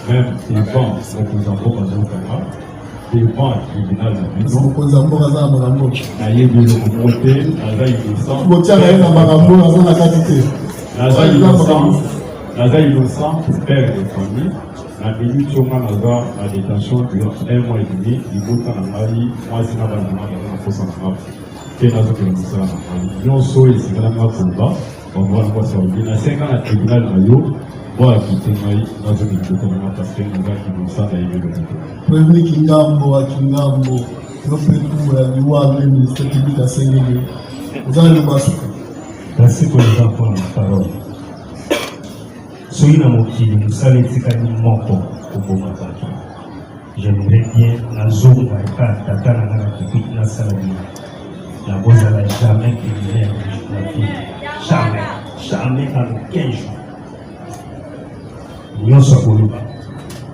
même les banques sont plus importantes dans le cas. Les banques tribunal de
Nous sommes pour ça, mon amour.
Naïbi, de l'autre côté, Naza innocent.
Vous tiens à Marambo, dans la qualité.
Naza innocent, père de famille. La minute sur ma naza, la détention dure 1 mois et demi, il vote en Mali, moi c'est ma bande de la en et n'a pas de ça en Mali. So et c'est vraiment pour bas, on voit quoi ça. Il y a 5 ans à tribunal Mayo, moi qui t'ai maillé, n'a pas de parce que nous avons qui ça d'ailleurs le
Prévenu Kingambo, le pétou, le ministère public à Sénégal. Vous allez le bassuka.
Merci pour les enfants de parole. Soyez dans mon pied, nous savons que j'aimerais bien la zone où il pas d'attendre la salle. La voix n'a jamais criminelle la fille. Jamais pendant 15 jours. Nous sommes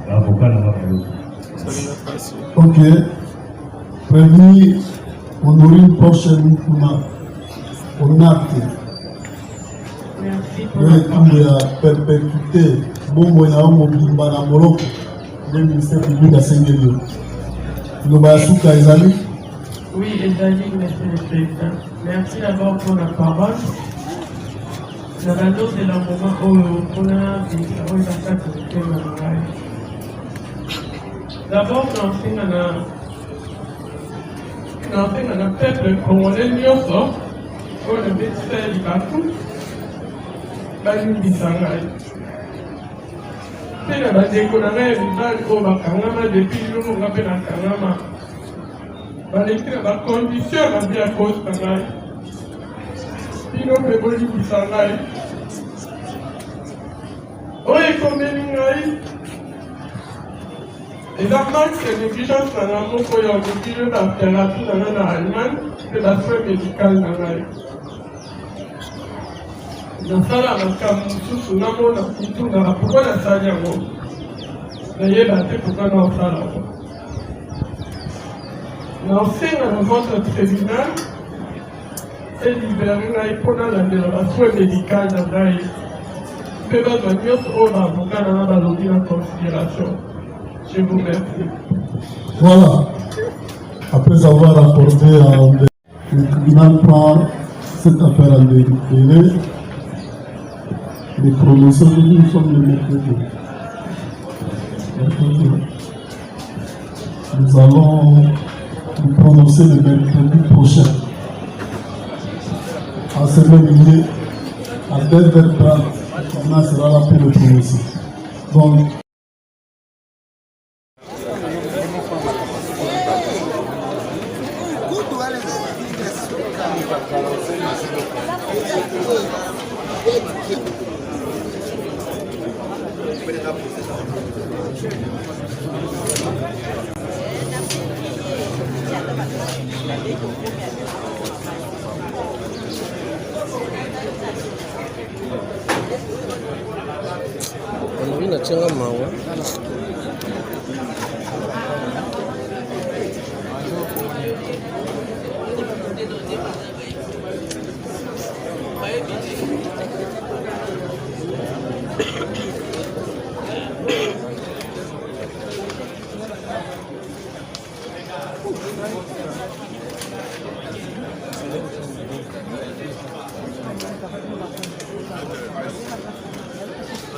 l'avocat n'a pas parlé.
Ok. Prévenu, on aurait une prochaine on a il a perpétuité bon moyen mobimba na Morocco le ministère public à Sénégal. Le Basouka Ezali.
Oui, Ezali, monsieur le président. Merci d'abord pour la parole. La radio, c'est le moment où on a des attaques de témoignage. D'abord, on a peuple congolais, on a fait du Bakou. Bisangay. C'est la base qu'on a au Bakangama depuis le moment où on a fait la Kangama. La condition a bien à cause de Kangay. Pino Peboli Bisangay. Oui, comme Ningay. Et la marque de négligence dans la mot pour y avoir de la thérapie dans l'Allemagne, c'est la soin médicale dans l'Allemagne. Nasala makamususu namona kutunga hapo na sanya ngo naye bate kukana osala na osenga na votre tribunal et libérer na ipona la déclaration médicale na ngai pe bato nyonso oyo baavocat na balobi en considération. Je vous remercie.
Voilà. Après avoir apporté le tribunal prend cette affaire en délibéré. Les promotions de nous sommes les mercredis. Nous allons nous prononcer le mercredi prochain. En ce même milieu, à 2h30, on sera là pour le prononcer. Donc,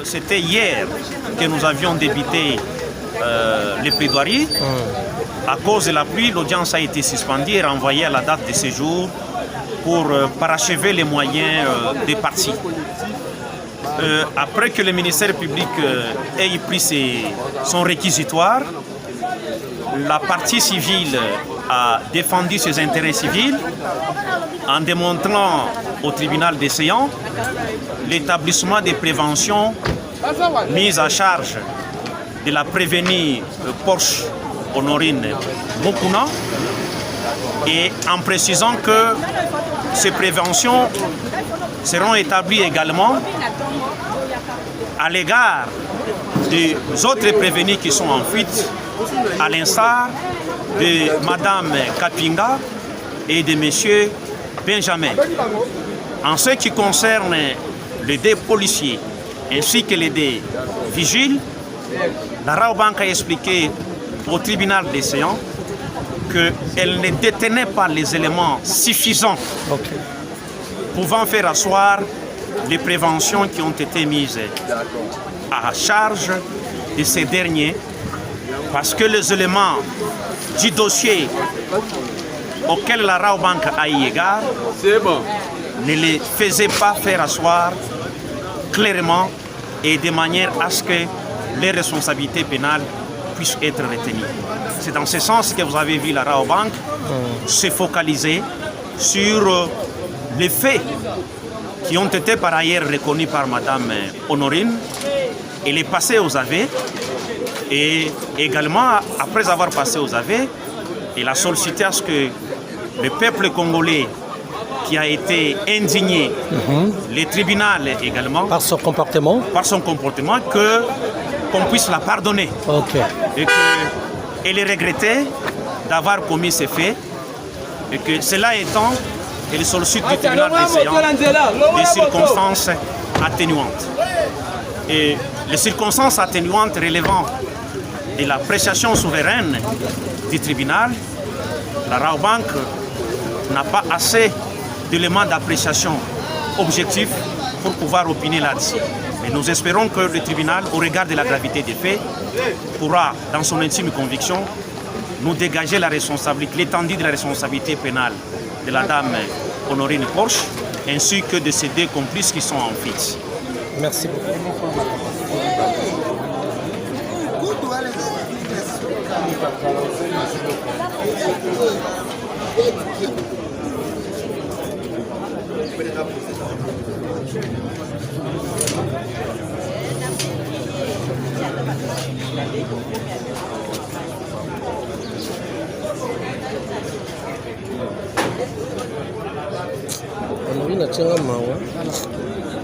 C'était hier que nous avions débuté les plaidoiries. À cause de la pluie, l'audience a été suspendue et renvoyée à la date de séjour pour parachever les moyens des parties. Après que le ministère public ait pris son réquisitoire, la partie civile a défendu ses intérêts civils en démontrant au tribunal des séants l'établissement des préventions mises à charge de la prévenue Porsche Honorine Mukuna, et en précisant que ces préventions seront établies également à l'égard des autres prévenus qui sont en fuite, à l'instar de Madame Kapinga et de Monsieur Benjamin. En ce qui concerne les deux policiers ainsi que les deux vigiles, la Raobank a expliqué au tribunal des séants qu'elle ne détenait pas les éléments suffisants pouvant faire asseoir les préventions qui ont été mises à charge de ces derniers, parce que les éléments du dossier auquel la Raobank a eu égard ne les faisaient pas faire asseoir clairement et de manière à ce que les responsabilités pénales puissent être retenues. C'est dans ce sens que vous avez vu la Raobank se focaliser sur les faits qui ont été par ailleurs reconnus par Madame Honorine. Elle est passée aux aveux et également, après avoir passé aux aveux, elle a sollicité à ce que le peuple congolais qui a été indigné, le tribunal également,
par son comportement,
qu'on puisse la pardonner. Et qu'elle est regrettée d'avoir commis ces faits, et que cela étant, elle sollicite du tribunal des séants des circonstances atténuantes. Et les circonstances atténuantes relevant de l'appréciation souveraine du tribunal, la Raobank n'a pas assez d'éléments d'appréciation objectifs pour pouvoir opiner là-dessus. Mais nous espérons que le tribunal, au regard de la gravité des faits, pourra, dans son intime conviction, nous dégager la responsabilité, l'étendue de la responsabilité pénale de la dame Honorine Porsche, ainsi que de ses deux complices qui sont en fuite.
Merci beaucoup. Honorine a mawa.